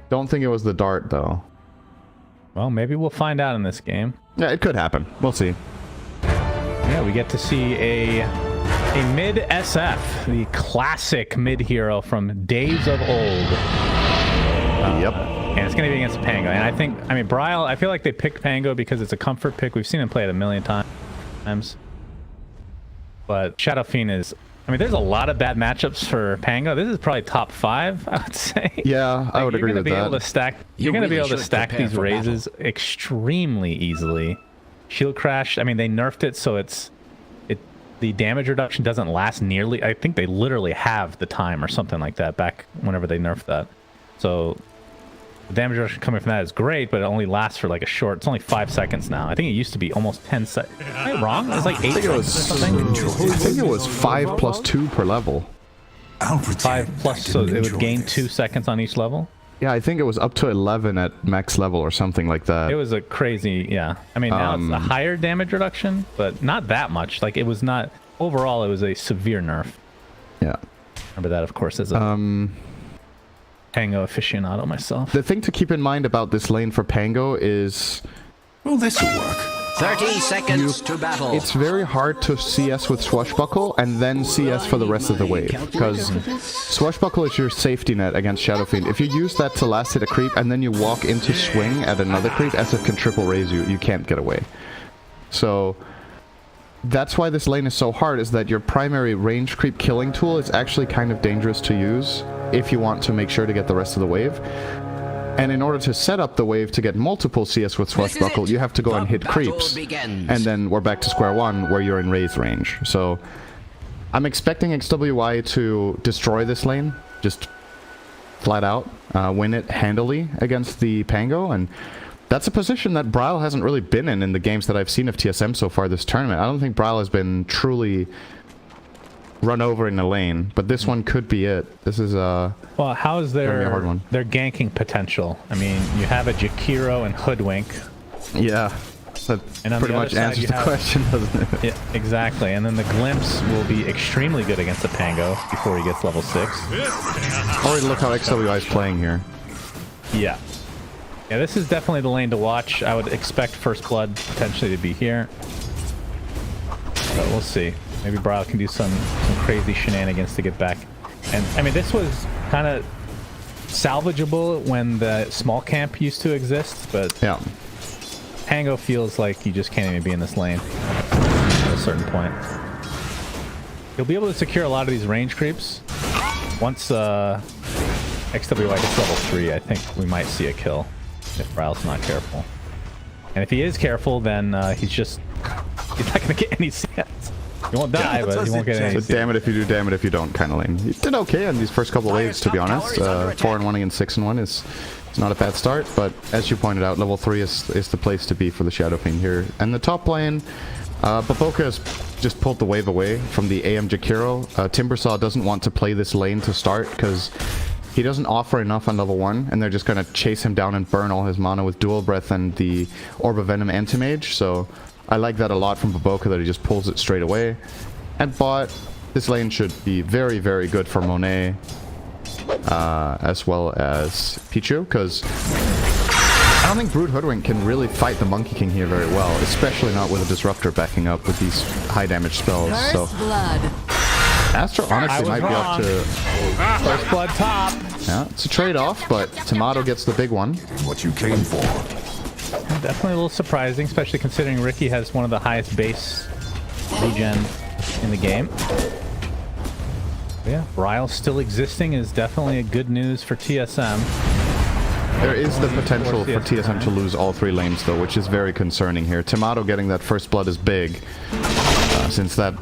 don't think it was the dart, though.
Well, maybe we'll find out in this game.
Yeah, it could happen. We'll see.
Yeah, we get to see a mid SF, the classic mid hero from days of old.
Yep.
And it's going to be against Pango. And I mean, Bryle, I feel like they picked Pango because it's a comfort pick. We've seen him play it a million times. But Shadow Fiend is... I mean, there's a lot of bad matchups for Pango. This is probably top 5, I would say.
Yeah, I would agree with that.
You're going to be able to stack these raises extremely easily. Shield Crash, I mean, they nerfed it, so the damage reduction doesn't last nearly... I think they literally have the time or something like that back whenever they nerfed that. So the damage reduction coming from that is great, but it only lasts for like a short... It's only 5 seconds now. I think it used to be almost 10 seconds. Am I wrong? It was like 8 seconds or something?
I think it was 5 plus 2 per level.
5 plus, so it would gain 2 seconds on each level?
Yeah, I think it was up to 11 at max level or something like that.
It was a crazy... Yeah. I mean, now it's a higher damage reduction, but not that much. Like, it was not... Overall, it was a severe nerf.
Yeah.
Remember that, of course, as a... Pango aficionado myself.
The thing to keep in mind about this lane for Pango is...
Well, this will work.
30 seconds to battle.
It's very hard to CS with Swashbuckle and then CS for the rest of the wave, because Swashbuckle is your safety net against Shadow Fiend. If you use that to last hit a creep and then you walk into swing at another creep, SF can triple raise you. You can't get away. So that's why this lane is so hard, is that your primary range creep killing tool is actually kind of dangerous to use if you want to make sure to get the rest of the wave. And in order to set up the wave to get multiple CS with Swashbuckle, you have to go and hit creeps. And then we're back to square one where you're in Wraith range. So I'm expecting XWY to destroy this lane, just flat out, win it handily against the Pango. And that's a position that Bryle hasn't really been in the games that I've seen of TSM so far this tournament. I don't think Bryle has been truly run over in the lane, but this one could be it. This is
well, how is their
hard one.
Their ganking potential? I mean, you have a Jakiro and Hoodwink.
Yeah, that
And on
pretty
the
much
other side,
answers
you
the
have-
question, doesn't it?
Yeah, exactly. And then the Glimpse will be extremely good against the Pango before he gets level 6.
Already look how XWI is playing here.
Yeah. Yeah, this is definitely the lane to watch. I would expect First Blood potentially to be here. But we'll see. Maybe Bryle can do some crazy shenanigans to get back. And, I mean, this was kind of salvageable when the small camp used to exist, but
Yeah.
Pango feels like you just can't even be in this lane at a certain point. You'll be able to secure a lot of these range creeps. Once XWY gets level 3, I think we might see a kill if Bryle's not careful. And if he is careful, then he's not going to get any CS. He won't die, but he won't get any
So
CS.
damn it if you do, damn it if you don't kind of lane. He did okay on these first couple of waves, to be honest. 4-1 against 6-1 is not a bad start, but as you pointed out, level 3 is the place to be for the Shadow Fiend here. And the top lane, Baboka has just pulled the wave away from the AM Jakiro. Timbersaw doesn't want to play this lane to start because he doesn't offer enough on level 1, and they're just going to chase him down and burn all his mana with Dual Breath and the Orb of Venom Anti-Mage, so I like that a lot from Baboka, that he just pulls it straight away. And bot, this lane should be very, very good for Monet, as well as Pichu, because I don't think Brood Hoodwink can really fight the Monkey King here very well, especially not with a Disruptor backing up with these high damage spells. So
First blood.
Astro honestly might be up to...
First Blood top.
Yeah, it's a trade-off, but Tomato gets the big one.
What you came for.
Definitely a little surprising, especially considering Ricky has one of the highest base regen in the game. But yeah, Bryle still existing is definitely a good news for TSM.
There is the potential for TSM to lose all 3 lanes, though, which is very concerning here. Tomato getting that first blood is big, since that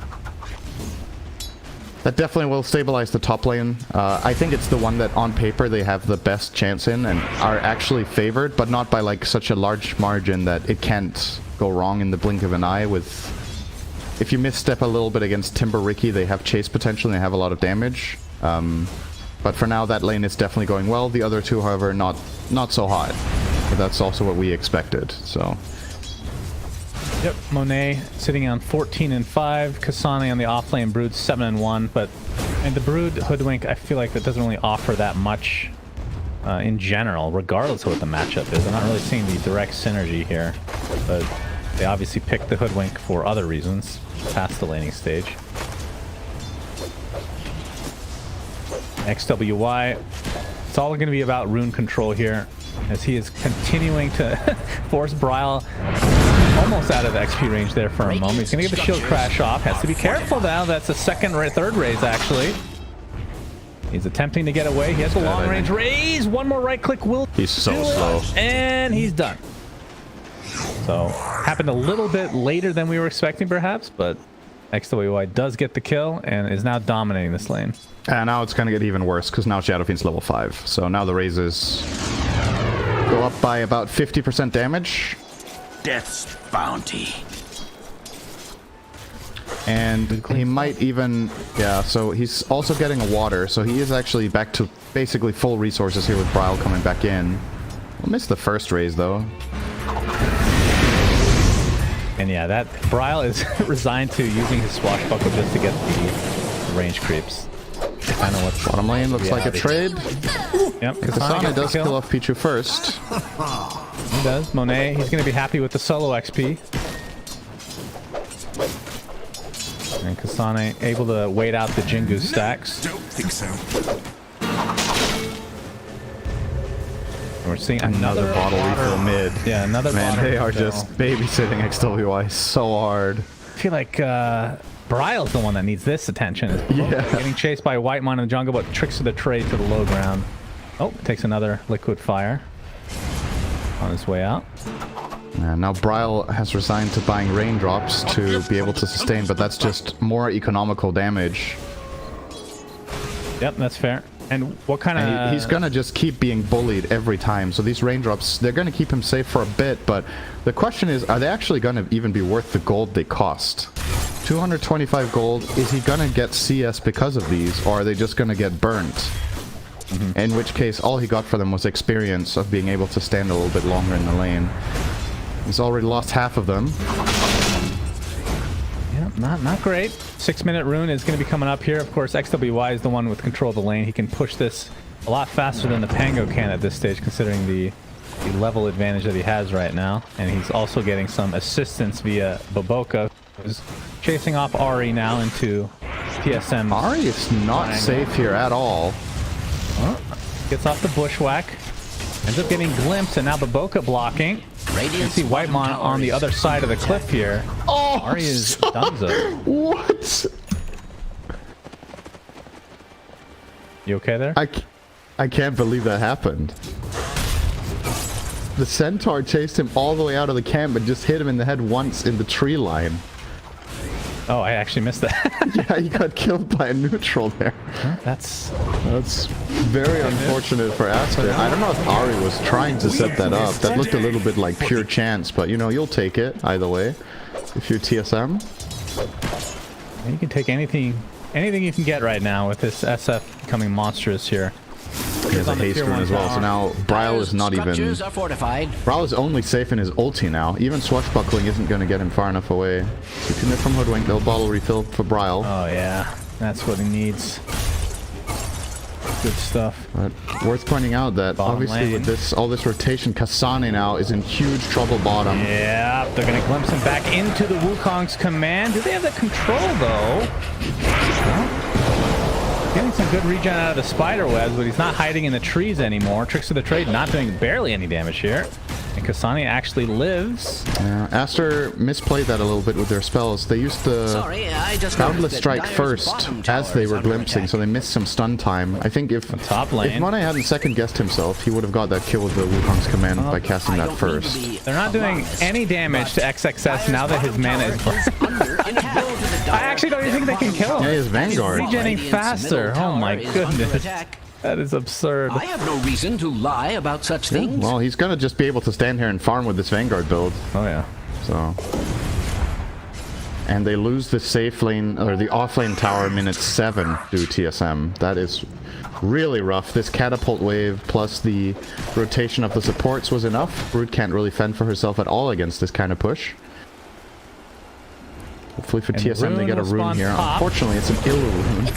definitely will stabilize the top lane. I think it's the one that, on paper, they have the best chance in and are actually favored, but not by, like, such a large margin that it can't go wrong in the blink of an eye. With, if you misstep a little bit against Timber Ricky, they have chase potential and they have a lot of damage. But for now, that lane is definitely going well. The other two, however, not so hot. But that's also what we expected, so...
Yep, Monet sitting on 14-5, Kasane on the offlane, Brood 7-1, but and the Brood Hoodwink, I feel like that doesn't really offer that much in general, regardless of what the matchup is. I'm not really seeing the direct synergy here, but they obviously picked the Hoodwink for other reasons past the laning stage. XWY, it's all going to be about rune control here, as he is continuing to force Bryle almost out of XP range there for a moment. He's going to get the shield crash off. Has to be careful now. That's a third raise, actually. He's attempting to get away. He has a long range raise. One more right click will
He's so
do it.
slow.
And he's done. So, happened a little bit later than we were expecting, perhaps, but XWY does get the kill and is now dominating this lane.
And now it's going to get even worse, because now Shadow Fiend's level 5. So now the raises go up by about 50% damage.
Death's bounty.
And he might even... Yeah, so he's also getting a water, so he is actually back to basically full resources here with Bryle coming back in. We'll miss the first raise, though.
And yeah, that Bryle is resigned to using his swashbuckle just to get the range creeps. Kind of what's
Bottom lane looks like a trade.
Yep,
Kasane does kill off Pichu first.
He does. Monet, he's going to be happy with the solo XP. And Kasane able to wait out the Jingu stacks.
Don't think so.
And we're seeing
Another bottle refill mid.
Yeah, another
Man,
bottle
they are
refill.
just babysitting XWY so hard.
feel like Bryle's the one that needs this attention.
Yeah.
Getting chased by Whitemon in the jungle, but tricks of the trade to the low ground. Oh, takes another liquid fire on his way out.
And now Bryle has resigned to buying raindrops to be able to sustain, but that's just more economical damage.
Yep, that's fair. And what kind of...
He's gonna just keep being bullied every time. So these raindrops, they're gonna keep him safe for a bit, but the question is, are they actually gonna even be worth the gold they cost? 225 gold, is he gonna get CS because of these, or are they just gonna get burnt? In which case, all he got for them was experience of being able to stand a little bit longer in the lane. He's already lost half of them.
Yeah, not great. 6-minute rune is going to be coming up here. Of course, XWY is the one with control of the lane. He can push this a lot faster than the Pango can at this stage, considering the level advantage that he has right now. And he's also getting some assistance via Boboka, who's chasing off Ari now into TSM.
Ari is not safe here at all.
Gets off the bushwhack. Ends up getting glimpsed, and now Boboka blocking. You can see Whitemon on the other side of the cliff here.
Oh,
Ari is donezo.
What?
You okay there?
I can't believe that happened. The centaur chased him all the way out of the camp and just hit him in the head once in the tree line.
Oh, I actually missed that.
Yeah, he got killed by a neutral there.
Huh? That's
very unfortunate for Aster. I don't know if Ari was trying to set that up. That looked a little bit like pure chance, but you know, you'll take it either way. If you're TSM.
You can take anything you can get right now with this SF becoming monstrous here.
He has a haste rune as well, so now Bryle is not even... Bryle is only safe in his ulti now. Even swashbuckling isn't going to get him far enough away. So you can hit from Hoodwink, they'll bottle refill for Bryle.
Oh yeah, that's what he needs. Good stuff.
But worth pointing out that
Bottom
obviously
lane.
with this all this rotation, Kasane now is in huge trouble bottom.
Yeah, they're going to glimpse him back into the Wukong's command. Do they have the control though? Getting some good regen out of the spider webs, but he's not hiding in the trees anymore. Tricks of the trade not doing barely any damage here. And Kasane actually lives.
Yeah, Aster misplayed that a little bit with their spells. They used the Boundless Strike first as they were glimpsing, so they missed some stun time. I think if Monet hadn't second-guessed himself, he would have got that kill with the Wukong's command by casting that first.
They're not doing any damage to XXS now that his mana is burned. I actually don't even think they can kill him.
Yeah, his Vanguard.
He's regenerating faster. Oh my goodness. That is absurd.
I have no reason to lie about such things.
Well, he's gonna just be able to stand here and farm with this Vanguard build.
Oh yeah.
So, and they lose the safe lane or the off lane tower minute 7 due TSM. That is really rough. This catapult wave plus the rotation of the supports was enough. Brood can't really fend for herself at all against this kind of push. Hopefully for TSM they get a rune here. Unfortunately, it's an ill rune.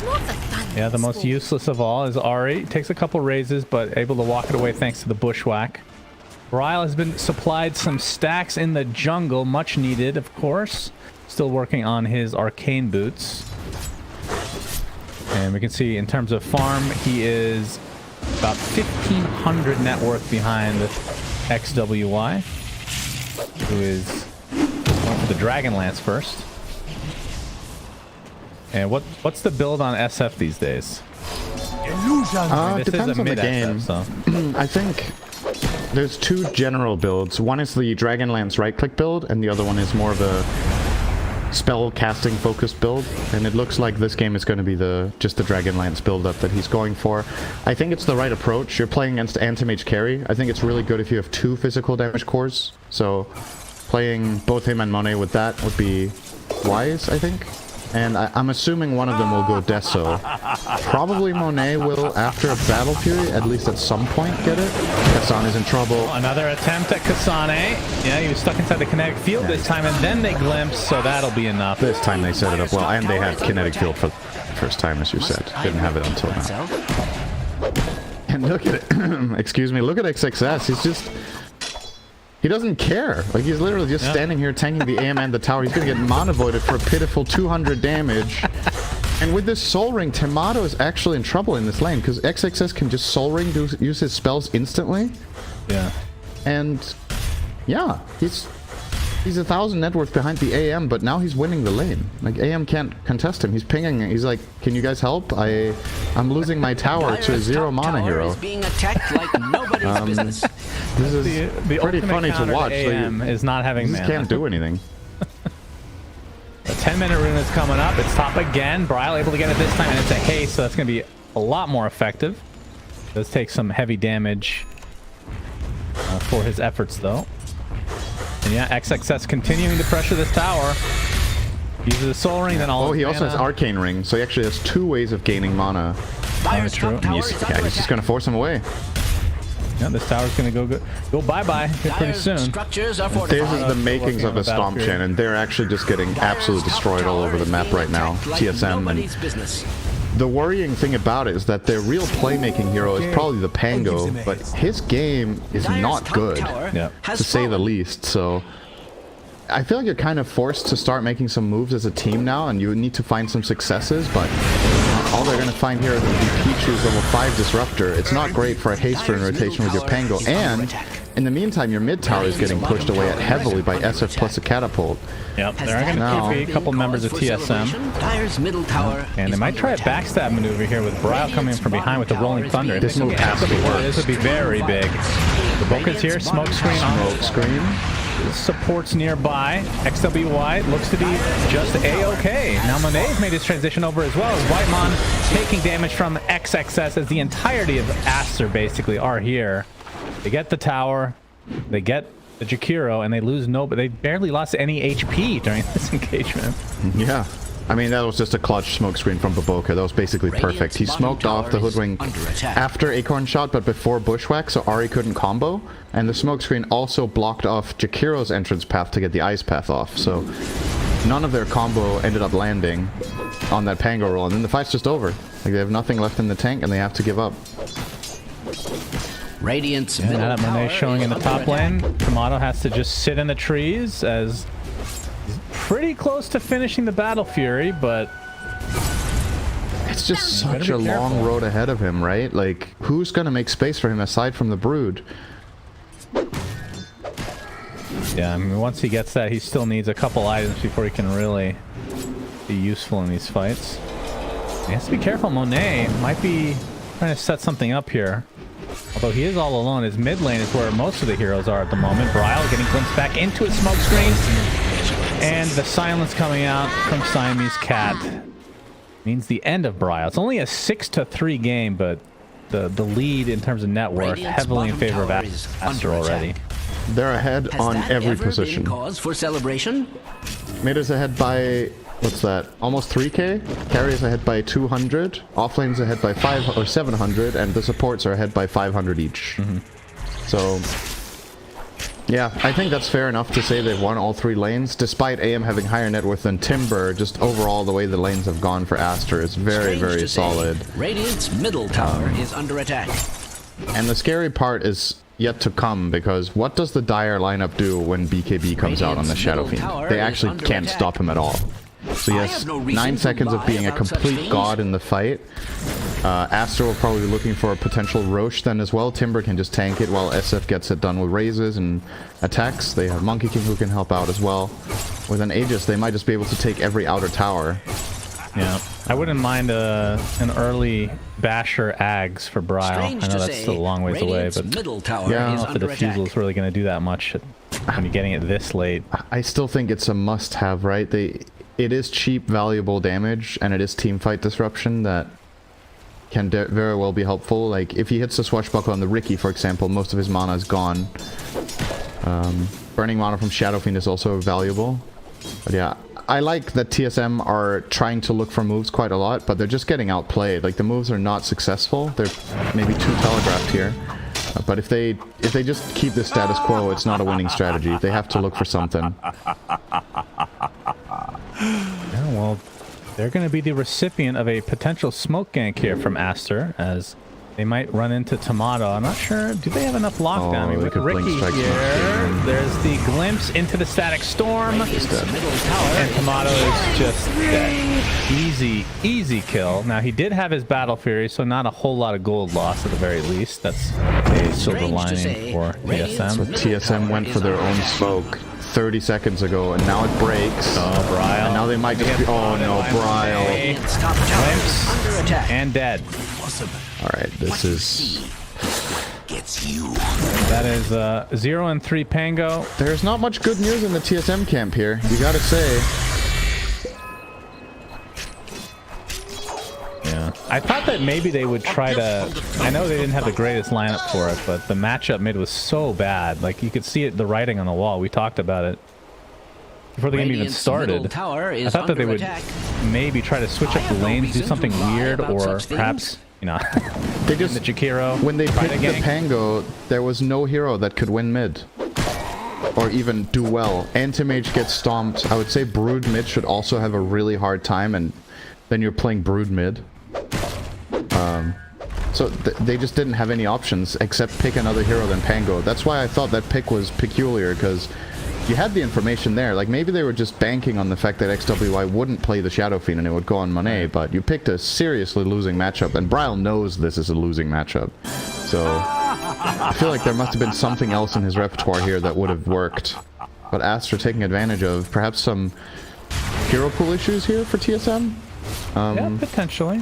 Yeah, the most useless of all is Ari. Takes a couple raises, but able to walk it away thanks to the bushwhack. Bryle has been supplied some stacks in the jungle, much needed, of course. Still working on his arcane boots. And we can see in terms of farm, he is about 1,500 net worth behind XWY, who is going for the Dragon Lance first. And what's the build on SF these days?
It depends on the game.
SF, so.
I think there's two general builds. One is the Dragonlance right-click build, and the other one is more of a spell casting focused build. And it looks like this game is going to be just the Dragonlance build-up that he's going for. I think it's the right approach. You're playing against Anti-Mage carry. I think it's really good if you have 2 physical damage cores. So playing both him and Monet with that would be wise, I think. And I'm assuming one of them will go Deso. Probably Monet will, after a Battle Fury, at least at some point, get it. Kasane is in trouble.
Another attempt at Kasane. Yeah, he was stuck inside the kinetic field this time, and then they glimpsed, so that'll be enough.
This time they set it up well, and they had kinetic field for the first time, as you said. Didn't have it until now. And look at it. Excuse me, look at XXS. He's just... He doesn't care. Like, he's literally just standing here tanking the AM and the tower. He's gonna get mana voided for a pitiful 200 damage. And with this Soul Ring, Temato is actually in trouble in this lane, because XXS can just Soul Ring, use his spells instantly.
Yeah.
And, yeah, he's He's 1,000 net worth behind the AM, but now he's winning the lane. Like, AM can't contest him. He's pinging. He's like, can you guys help? I'm losing my tower to a 0 mana hero.
Is being attacked like nobody's business.
This is pretty funny to watch.
AM is not having
He just
mana.
can't do anything.
The 10-minute rune is coming up. It's top again. Bryle able to get it this time, and it's a haste, so that's going to be a lot more effective. Does take some heavy damage for his efforts, though. And yeah, XXS continuing to pressure this tower. Uses the Soul Ring, then all.
Oh, he also has Arcane Ring, so he actually has 2 ways of gaining mana.
Dire's
true.
top tower is
Yeah,
under
he's just
attack.
gonna force him away.
Yeah, this tower's going to go bye-bye pretty
Dire's
soon.
structures are
This
fortified.
is the makings
working
of
on
a
the battle
Stomp
period.
Chain, and they're actually just getting absolutely destroyed all over the map right now. TSM. And
Nobody's business.
the worrying thing about it is that their real playmaking hero is probably the Pango, but his game is
Dire's
not
top
good,
tower
Yeah.
has
to say the
fallen.
least. So I feel like you're kind of forced to start making some moves as a team now, and you need to find some successes, but all they're going to find here is the Pichu's level 5 Disruptor. It's not great for a haste rune rotation with your Pango, and in the meantime, your mid tower is getting pushed away heavily by SF plus a Catapult.
Yep,
Has
they're going
that
to
been
keep a couple members of
cause for
TSM.
celebration? Dire's middle tower
And they
is
might
under
try a
attack.
backstab maneuver here with Bryle coming from behind with the Rolling Thunder.
This move has to work.
This would be very big. The Boka's here, smoke screen on.
Smoke screen.
Supports nearby. XWY looks to be just A-okay. Now Monet's made his transition over as well as Whitemon taking damage from XXS as the entirety of Aster basically are here. They get the tower, they get the Jakiro, and they lose but they barely lost any HP during this engagement.
Yeah. I mean, that was just a clutch smoke screen from Baboka. That was basically perfect. He smoked off the Hoodwink after Acorn Shot, but before Bushwhack, so Ari couldn't combo. And the smoke screen also blocked off Jakiro's entrance path to get the Ice Path off. So none of their combo ended up landing on that Pango roll. And then the fight's just over. Like, they have nothing left in the tank, and they have to give up.
Radiant's
And
middle
now that
tower
Monet's showing
is
in the
under
top
attack.
lane, Tomato has to just sit in the trees as he's pretty close to finishing the Battle Fury, but
It's just such
Better
a
be
long
careful.
road ahead of him, right? Like, who's going to make space for him aside from the Brood?
yeah, I mean, once he gets that, he still needs a couple items before he can really be useful in these fights. He has to be careful. Monet might be trying to set something up here. Although he is all alone, his mid lane is where most of the heroes are at the moment. Bryle getting glimpsed back into his smoke screen. And the silence coming out from Siamese Cat means the end of Bryle. It's only a 6-3 game, but the lead in terms of net worth
Radiant's
heavily in
bottom
favor of
tower is
Aster
under
already.
attack.
They're ahead
Has
on
that
every
ever
position.
been cause for celebration?
Mid is ahead by, what's that, almost 3k? Carry is ahead by 200, offlane's ahead by 5 or 700, and the supports are ahead by 500 each. So, yeah, I think that's fair enough to say they've won all 3 lanes, despite AM having higher net worth than Timber. Just overall, the way the lanes have gone for Aster is very,
Strange
very
to say,
solid.
Radiant's middle tower is under attack.
And the scary part is yet to come, because what does the Dire lineup do when BKB comes out on the
Radiant's
Shadow
middle
Fiend?
tower
They
is
actually
under
can't
attack.
stop him at all. So
I
yes,
have no reason
9
to
seconds of
lie
being a
about such
complete
things.
god in the fight. Aster will probably be looking for a potential Roche then as well. Timber can just tank it while SF gets it done with raises and attacks. They have Monkey King who can help out as well. With an Aegis, they might just be able to take every outer tower.
Yeah, I wouldn't mind an early Basher Ags for Bryle.
Strange
I know
to
that's
say,
still a long ways away,
Radiant's
but
middle tower
Yeah, I
I
is
don't know if the
under attack.
defusal is really going to do that much when you're getting it this late.
I still think it's a must-have, right? It is cheap, valuable damage, and it is teamfight disruption that can very well be helpful. Like, if he hits the Swashbuckle on the Ricky, for example, most of his mana is gone. Burning mana from Shadow Fiend is also valuable. But yeah, I like that TSM are trying to look for moves quite a lot, but they're just getting outplayed. Like, the moves are not successful. They're maybe too telegraphed here. But if they just keep the status quo, it's not a winning strategy. They have to look for something.
Yeah, well, they're going to be the recipient of a potential smoke gank here from Aster, as They might run into Tomato. I'm not sure. Do they have enough lockdown? I mean,
they
with
could blink
Ricky
strike
here, there's the glimpse into the static storm. And Tomato is just dead. Easy kill. Now, he did have his Battle Fury, so not a whole lot of gold loss at the very least. That's a silver lining for TSM.
So TSM went for their own smoke 30 seconds ago, and now it breaks.
Oh, Bryle.
And now they might just be... Oh, no, Bryle.
Glimpse and dead.
Alright, this is...
That is 0 and 3 Pango.
There's not much good news in the TSM camp here, you gotta say.
Yeah. I thought that maybe they would try to... I know they didn't have the greatest lineup for it, but the matchup mid was so bad. Like, you could see it, the writing on the wall. We talked about it before the game even started. I thought that they would maybe try to switch up the lanes, do something weird, or perhaps... You know,
they just
the Jakiro,
when they picked the Pango, there was no hero that could win mid or even do well. Anti-Mage gets stomped. I would say Brood mid should also have a really hard time, and then you're playing Brood mid. So they just didn't have any options except pick another hero than Pango. That's why I thought that pick was peculiar, because you had the information there. Like, maybe they were just banking on the fact that XWY wouldn't play the Shadow Fiend and it would go on Monet, but you picked a seriously losing matchup, and Bryle knows this is a losing matchup. So I feel like there must have been something else in his repertoire here that would have worked. But Aster taking advantage of perhaps some hero pool issues here for TSM?
Yeah, potentially.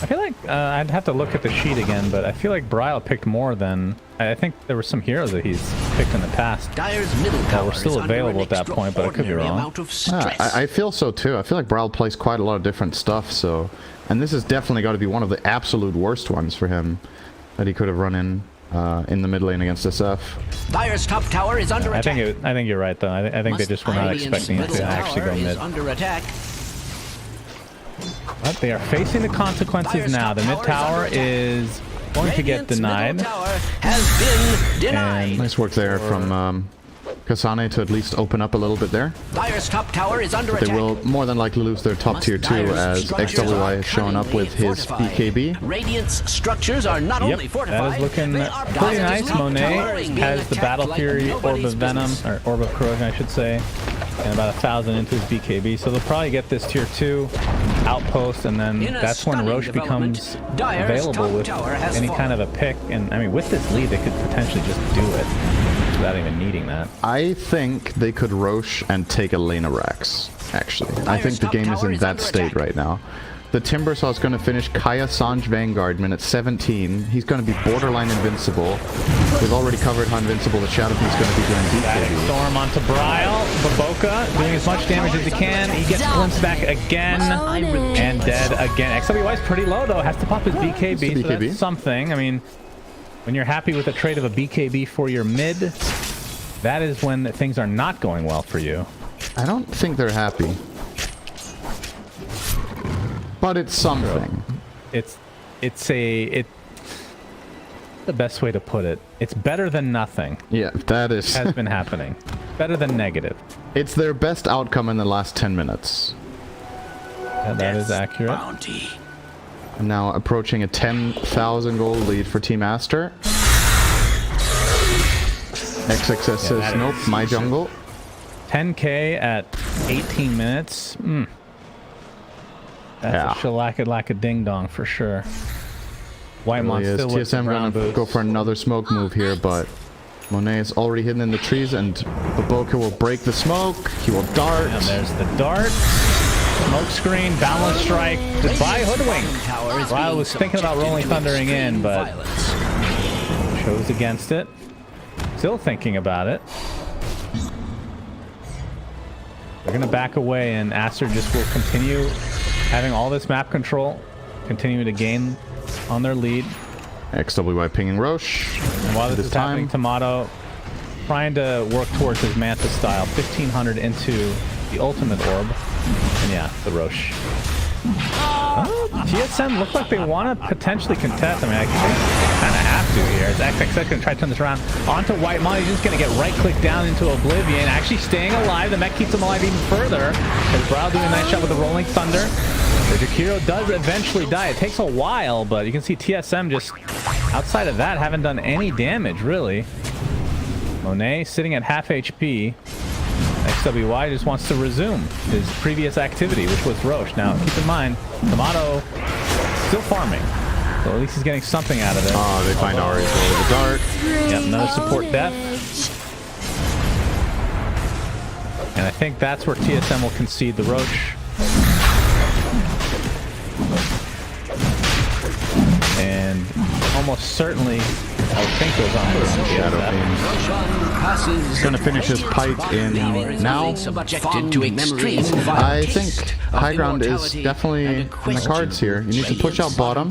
I feel like I'd have to look at the sheet again, but I feel like Bryle picked more than... I think there were some heroes that he's picked in the past that were still available at that point, but I could be wrong.
I feel so too. I feel like Bryle plays quite a lot of different stuff, so... And this has definitely got to be one of the absolute worst ones for him that he could have run in the mid lane against SF.
Dire's top tower is under attack.
I think you're right, though. I think they just were not expecting it to actually go mid.
Under attack.
But they are facing the consequences now. The mid tower is going to get denied.
Has been denied.
And
nice work there from Kasane to at least open up a little bit there.
Dire's top tower is under
But
attack.
they will more than likely lose their top tier 2 as XWY has shown up with his BKB.
Radiant's structures are not only fortified,
that is looking
they are
pretty nice.
positively
Monet
towers being
has the
attacked
Battle
like
Fury, Orb
nobody's
of Venom,
business.
or Orb of Corrosion, I should say, and about 1,000 into his BKB. So they'll probably get this tier 2 outpost, and then
In a
that's when
stunning
Roche becomes
development, Dire's
available
top
with
tower has
any
fallen.
kind of a pick. And I mean, with this lead, they could potentially just do it without even needing that.
I think they could Roche and take a lane of Rax, actually. I think the game is in that state right now. The Timbersaw is going to finish Kaya Sanj Vanguard minute 17. He's going to be borderline invincible. We've already covered how invincible the Shadow Fiend's going to be doing
Static
BKB.
Storm onto Bryle. Baboka doing as much damage as he can. He gets glimpsed back again and dead again. XWY's pretty low, though. Has to pop his BKB, so that's something. I mean, when you're happy with a trade of a BKB for your mid, that is when things are not going well for you.
I don't think they're happy. But it's something.
It's the best way to put it. It's better than nothing.
Yeah, that is...
has been happening. Better than negative.
It's their best outcome in the last 10 minutes.
Yeah, that is accurate.
I'm now approaching a 10,000 gold lead for Team Aster. XXS says, nope, my jungle.
10k at 18 minutes. That's a shellacka ding dong for sure. Whitemon
Really
still with the
TSM
brown
gonna
boots.
go for another smoke move here, but Monet is already hidden in the trees, and Baboka will break the smoke. He will dart.
And there's the dart. Smoke screen, balance strike. Goodbye, Hoodwink. Well, I was thinking about rolling Thundering in, but chose against it. Still thinking about it. They're gonna back away, and Aster just will continue having all this map control, continuing to gain on their lead.
XWY pinging Roche.
And while this is happening, Tomato trying to work towards his Manta style, 1500 into the ultimate orb. And yeah, the Roche. TSM look like they want to potentially contest. I mean, I kind of have to here. As XXX going to try to turn this around onto Whitemon. He's just going to get right-click down into Oblivion. Actually staying alive. The mech keeps him alive even further. As Brow doing a nice shot with the Rolling Thunder. The Jakiro does eventually die. It takes a while, but you can see TSM just outside of that haven't done any damage, really. Monet sitting at half HP. XWY just wants to resume his previous activity, which was Roche. Now, keep in mind, Tomato still farming. So at least he's getting something out of it.
Oh, they find Ari's over the dark.
Yep, another support death. And I think that's where TSM will concede the Roche. And almost certainly, I would think goes on with
Shadow Beams. He's going to finish his fight in now. I think high ground is definitely in the cards here. You need to push out bottom,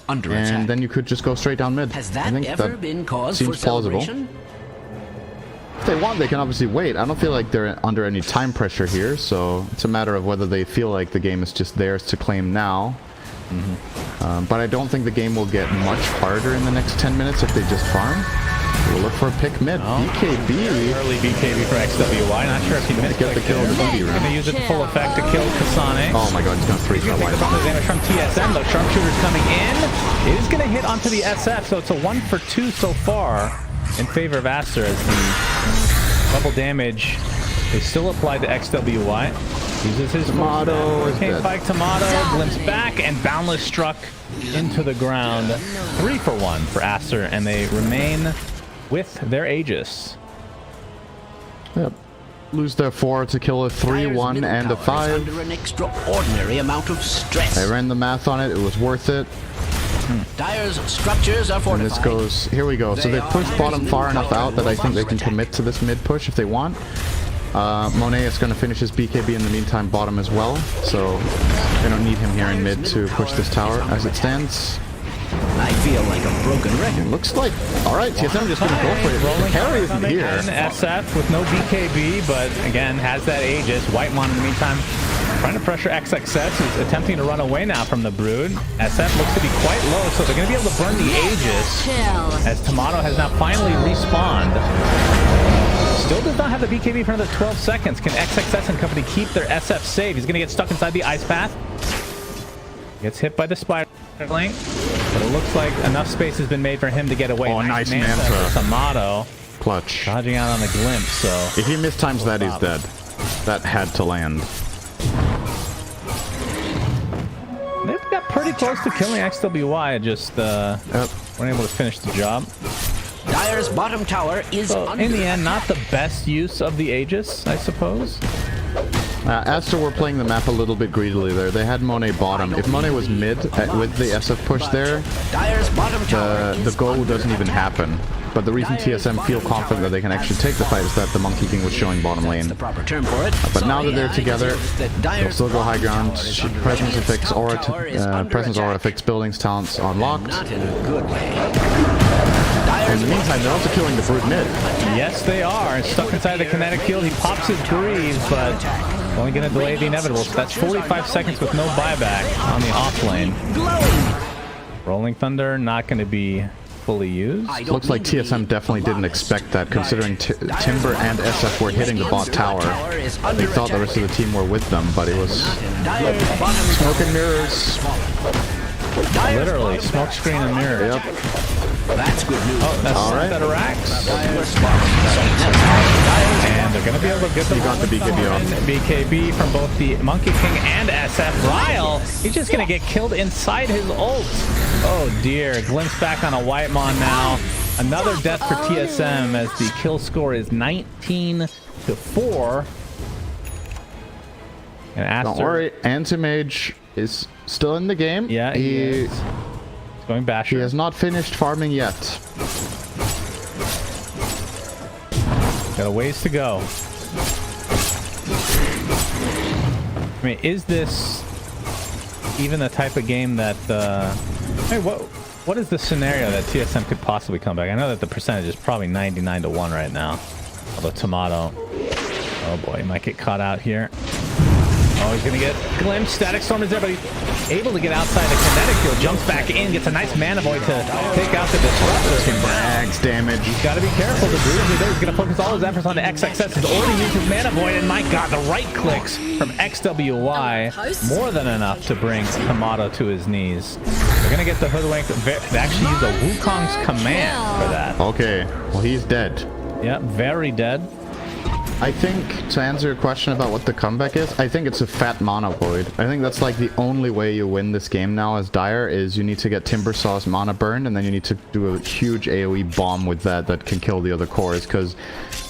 and then you could just go straight down mid. I think that seems plausible. If they want, they can obviously wait. I don't feel like they're under any time pressure here, so it's a matter of whether they feel like the game is just theirs to claim now. But I don't think the game will get much harder in the next 10 minutes if they just farm. We'll look for a pick mid. BKB.
Early BKB for XWY. Not sure if he missed
get the kill.
He's going to use it to full effect to kill Kasane.
Oh my god, he's going to freeze that white bomb.
Damage from TSM, though. Sharpshooter's coming in. It is going to hit onto the SF, so it's a 1 for 2 so far in favor of Aster as the double damage is still applied to XWY. Uses his
Tomato.
Hurricane Pike Tomato, glimpse back, and Boundless struck into the ground. 3 for 1 for Aster, and they remain with their Aegis.
Yep. Lose their 4 to kill a 3, 1, and a 5.
Under an extraordinary amount of stress.
I ran the math on it. It was worth it.
Dire's structures are fortified.
And this goes... Here we go. So they pushed bottom far enough out that I think they can commit to this mid push if they want. Monet is going to finish his BKB in the meantime bottom as well, so they don't need him here in mid to push this tower as it stands.
I feel like a broken record.
Looks like... Alright, TSM just going to go for it. The carry isn't here.
SF with no BKB, but again, has that Aegis. Whitemon in the meantime trying to pressure XXX, who's attempting to run away now from the Brood. SF looks to be quite low, so they're going to be able to burn the Aegis as Tomato has now finally respawned. Still does not have the BKB for another 12 seconds. Can XXS and company keep their SF safe? He's going to get stuck inside the ice path. Gets hit by the spider link, but it looks like enough space has been made for him to get away.
Oh, nice Manta.
Tomato
Clutch.
dodging out on the glimpse, so...
If he mistimes that, he's dead. That had to land.
They've got pretty close to killing XWY, just weren't able to finish the job.
Dire's bottom tower is
in the end, not the best use of the Aegis, I suppose.
Aster were playing the map a little bit greedily there. They had Monet bottom. If Monet was mid with the SF push there, the goal doesn't even happen. But the reason TSM feel confident that they can actually take the fight is that the Monkey King was showing bottom lane. But now that they're together, they'll still go high ground. Presence affects aura, presence aura affects buildings, talents unlocked. In the meantime, they're also killing the Brood mid.
Yes, they are. Stuck inside the kinetic field. He pops his breeze, but only going to delay the inevitable. So that's 45 seconds with no buyback on the off lane. Rolling Thunder not going to be fully used.
Looks like TSM definitely didn't expect that, considering Timber and SF were hitting the bot tower. They thought the rest of the team were with them, but it was smoke and mirrors.
Literally, smoke screen and mirror.
Yep.
That's good news.
Oh, that's all right. That Arax. And they're going to be able to get the BKB from both the Monkey King and SF. Ryle, he's just going to get killed inside his ult. Oh dear, glimpse back on a Whitemon now. Another death for TSM as the kill score is 19-4. And Aster,
don't worry, Anti-Mage is still in the game.
Yeah, he is. Going Basher.
He has not finished farming yet.
Got a ways to go. I mean, is this even the type of game that... Hey, what is the scenario that TSM could possibly come back? I know that the percentage is probably 99-1 right now. Although Tomato... Oh boy, he might get caught out here. Oh, he's gonna get glimpsed. Static Storm is there, but he's able to get outside the kinetic field. Jumps back in, gets a nice mana void to take out the disruptor.
Max damage.
He's got to be careful. The Bruiser he's going to focus all his efforts on the XXS. He's already used his mana void, and my god, the right clicks from XWY, more than enough to bring Tomato to his knees. They're going to get the Hoodwink. They actually use a Wukong's command for that.
Okay, well, he's dead.
Yeah, very dead.
I think, to answer your question about what the comeback is, I think it's a fat mana void. I think that's like the only way you win this game now as Dire, is you need to get Timbersaw's mana burned, and then you need to do a huge AoE bomb with that can kill the other cores, because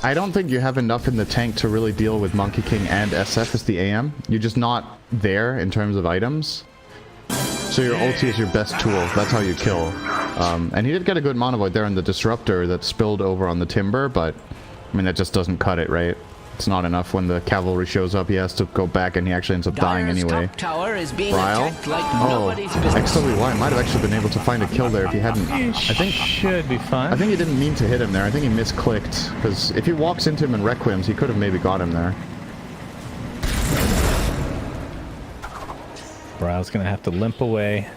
I don't think you have enough in the tank to really deal with Monkey King and SF as the AM. You're just not there in terms of items. So your ulti is your best tool. That's how you kill. And he did get a good mana void there in the Disruptor that spilled over on the Timber, but I mean, that just doesn't cut it, right? It's not enough. When the cavalry shows up, he has to go back, and he actually ends up dying anyway.
Tower is being
Ryle?
attacked like
Oh,
nobody's business.
XWY might have actually been able to find a kill there if he hadn't. I think
Should be fine.
I think he didn't mean to hit him there. I think he misclicked, because if he walks into him and Requims, he could have maybe got him there.
Ryle's going to have to limp away.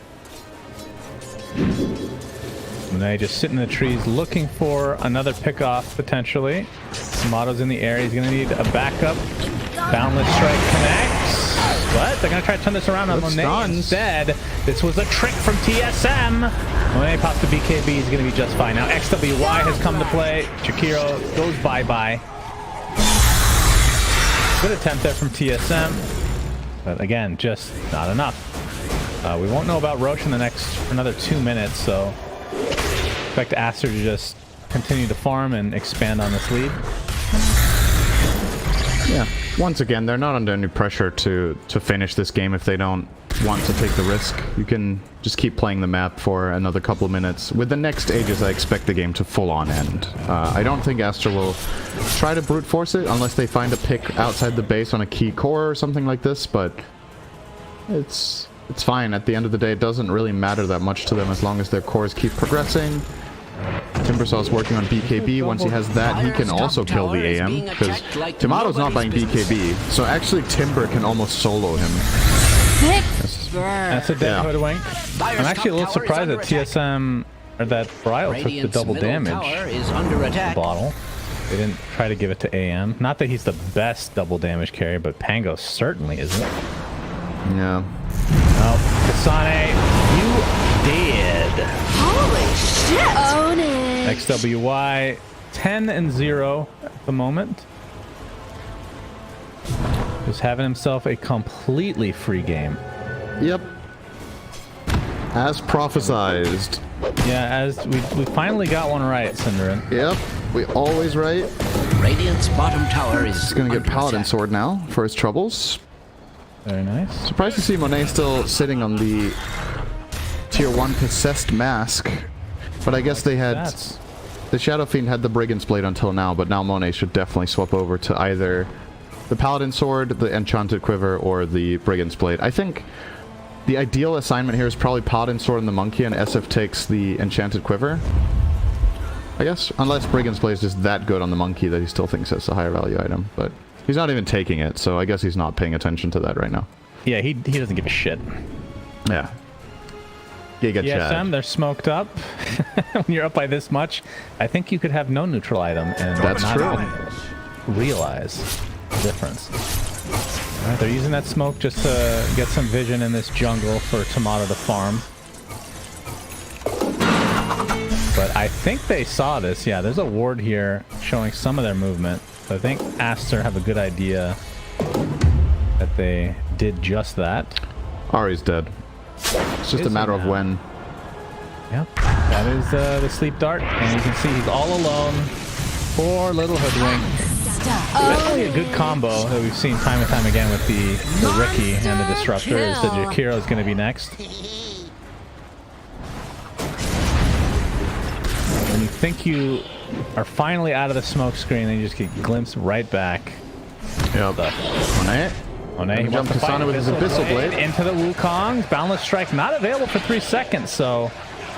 Monet just sitting in the trees looking for another pickoff, potentially. Tomato's in the air. He's going to need a backup. Boundless Strike connects. But they're going to try to turn this around on Monet instead. This was a trick from TSM. Monet pops the BKB. He's going to be just fine. Now XWY has come to play. Chikiro goes bye-bye. Good attempt there from TSM. But again, just not enough. We won't know about Roche in the next another 2 minutes, so expect Aster to just continue to farm and expand on this lead.
Yeah. Once again, they're not under any pressure to finish this game if they don't want to take the risk. You can just keep playing the map for another couple of minutes. With the next Aegis, I expect the game to full-on end. I don't think Aster will try to brute force it unless they find a pick outside the base on a key core or something like this, but it's fine. At the end of the day, it doesn't really matter that much to them as long as their cores keep progressing. Timbersaw's working on BKB. Once he has that, he can also kill the AM, because Tomato's not buying BKB, so actually Timber can almost solo him.
That's a dead Hoodwink. I'm actually a little surprised that TSM, or that Ryle took the double damage bottle. They didn't try to give it to AM. Not that he's the best double damage carrier, but Pango certainly isn't.
Yeah.
Oh, Kasane, you dead.
Holy shit! Own it!
XWY 10-0 at the moment. Just having himself a completely free game.
Yep. As prophesized.
Yeah, as we finally got one right, Cinderin.
Yep. We always right.
Radiant's bottom tower is
He's gonna get Paladin Sword now for his troubles.
Very nice.
Surprised to see Monet still sitting on the tier 1 possessed mask. But I guess they had... The Shadow Fiend had the Brigand's Blade until now, but now Monet should definitely swap over to either the Paladin Sword, the Enchanted Quiver, or the Brigand's Blade. I think the ideal assignment here is probably Paladin Sword and the Monkey, and SF takes the Enchanted Quiver. I guess, unless Brigand's Blade is just that good on the Monkey that he still thinks it's a higher value item, but he's not even taking it, so I guess he's not paying attention to that right now.
Yeah, he doesn't give a shit.
Yeah. Giga Chad.
TSM, they're smoked up. When you're up by this much, I think you could have no neutral item and
That's
not
true.
even realize the difference. All right, they're using that smoke just to get some vision in this jungle for Tomato to farm. But I think they saw this. Yeah, there's a ward here showing some of their movement. So I think Aster have a good idea that they did just that.
Ari's dead. It's just a matter of when.
Yep, that is the sleep dart, and you can see he's all alone. Poor little Hoodwink. Definitely a good combo that we've seen time and time again with the Ricky and the Disruptor. Is that Jakiro is going to be next. When you think you are finally out of the smoke screen, then you just get glimpsed right back.
Yep. Monet, he
wants to fight
with his Abyssal Blade.
Into the Wukong. Boundless Strike not available for 3 seconds, so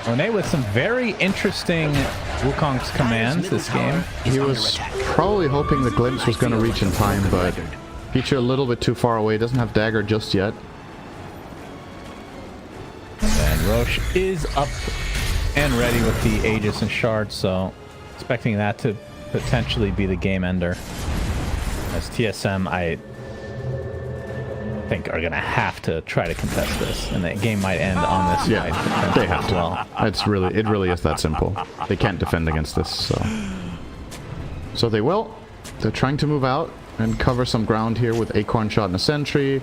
Monet with some very interesting Wukong's commands this game.
He was probably hoping the glimpse was going to reach in time, but Feature a little bit too far away. Doesn't have dagger just yet.
And Roche is up and ready with the Aegis and Shard, so expecting that to potentially be the game ender. As TSM, I think, are going to have to try to contest this, and the game might end on this
Yeah,
side.
they have
as
to.
well.
It really is that simple. They can't defend against this, so they will. They're trying to move out and cover some ground here with Acorn Shot and a Sentry.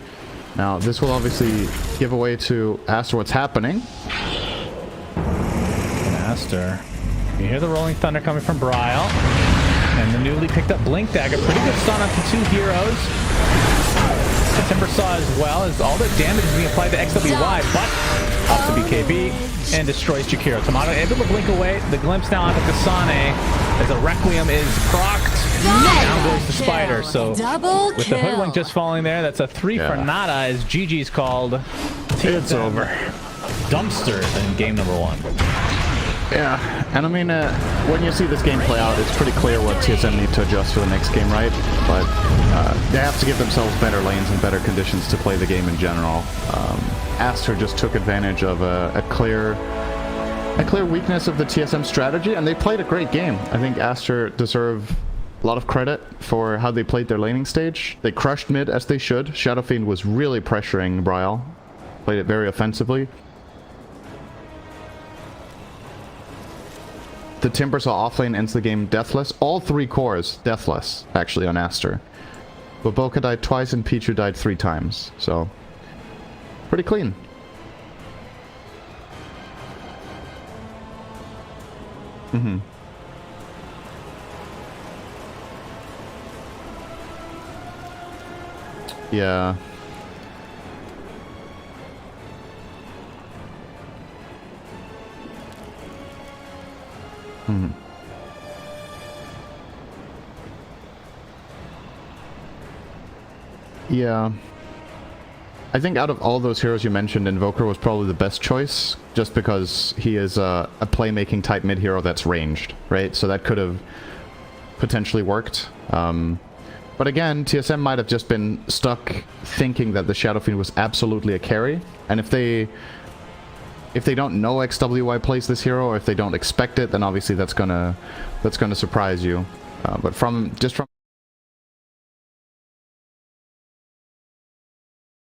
Now, this will obviously give away to Aster what's happening.
And Aster, you hear the Rolling Thunder coming from Bryle, and the newly picked up Blink Dagger. Pretty good stun onto two heroes. The Timber Saw as well, as all the damage is being applied to XWY, but up to BKB and destroys Jakiro. Tomato able to blink away. The glimpse now onto Kasane as the Requiem is procced. Down goes the Spider. So with the Hoodwink just falling there, that's a 3 for nada as GG's called.
It's over.
Dumpster in game number 1.
Yeah, and I mean, when you see this game play out, it's pretty clear what TSM need to adjust for the next game, right? But they have to give themselves better lanes and better conditions to play the game in general. Aster just took advantage of a clear weakness of the TSM strategy, and they played a great game. I think Aster deserve a lot of credit for how they played their laning stage. They crushed mid as they should. Shadow Fiend was really pressuring Bryle. Played it very offensively. The Timber Saw offlane ends the game deathless. All 3 cores deathless, actually, on Aster. Boboka died twice and Pichu died 3 times. So, pretty clean. Yeah. Yeah. I think out of all those heroes you mentioned, Invoker was probably the best choice, just because he is a playmaking type mid hero that's ranged, right? So that could have potentially worked. But again, TSM might have just been stuck thinking that the Shadow Fiend was absolutely a carry, and if they don't know XWY plays this hero, or if they don't expect it, then obviously that's gonna surprise you. But from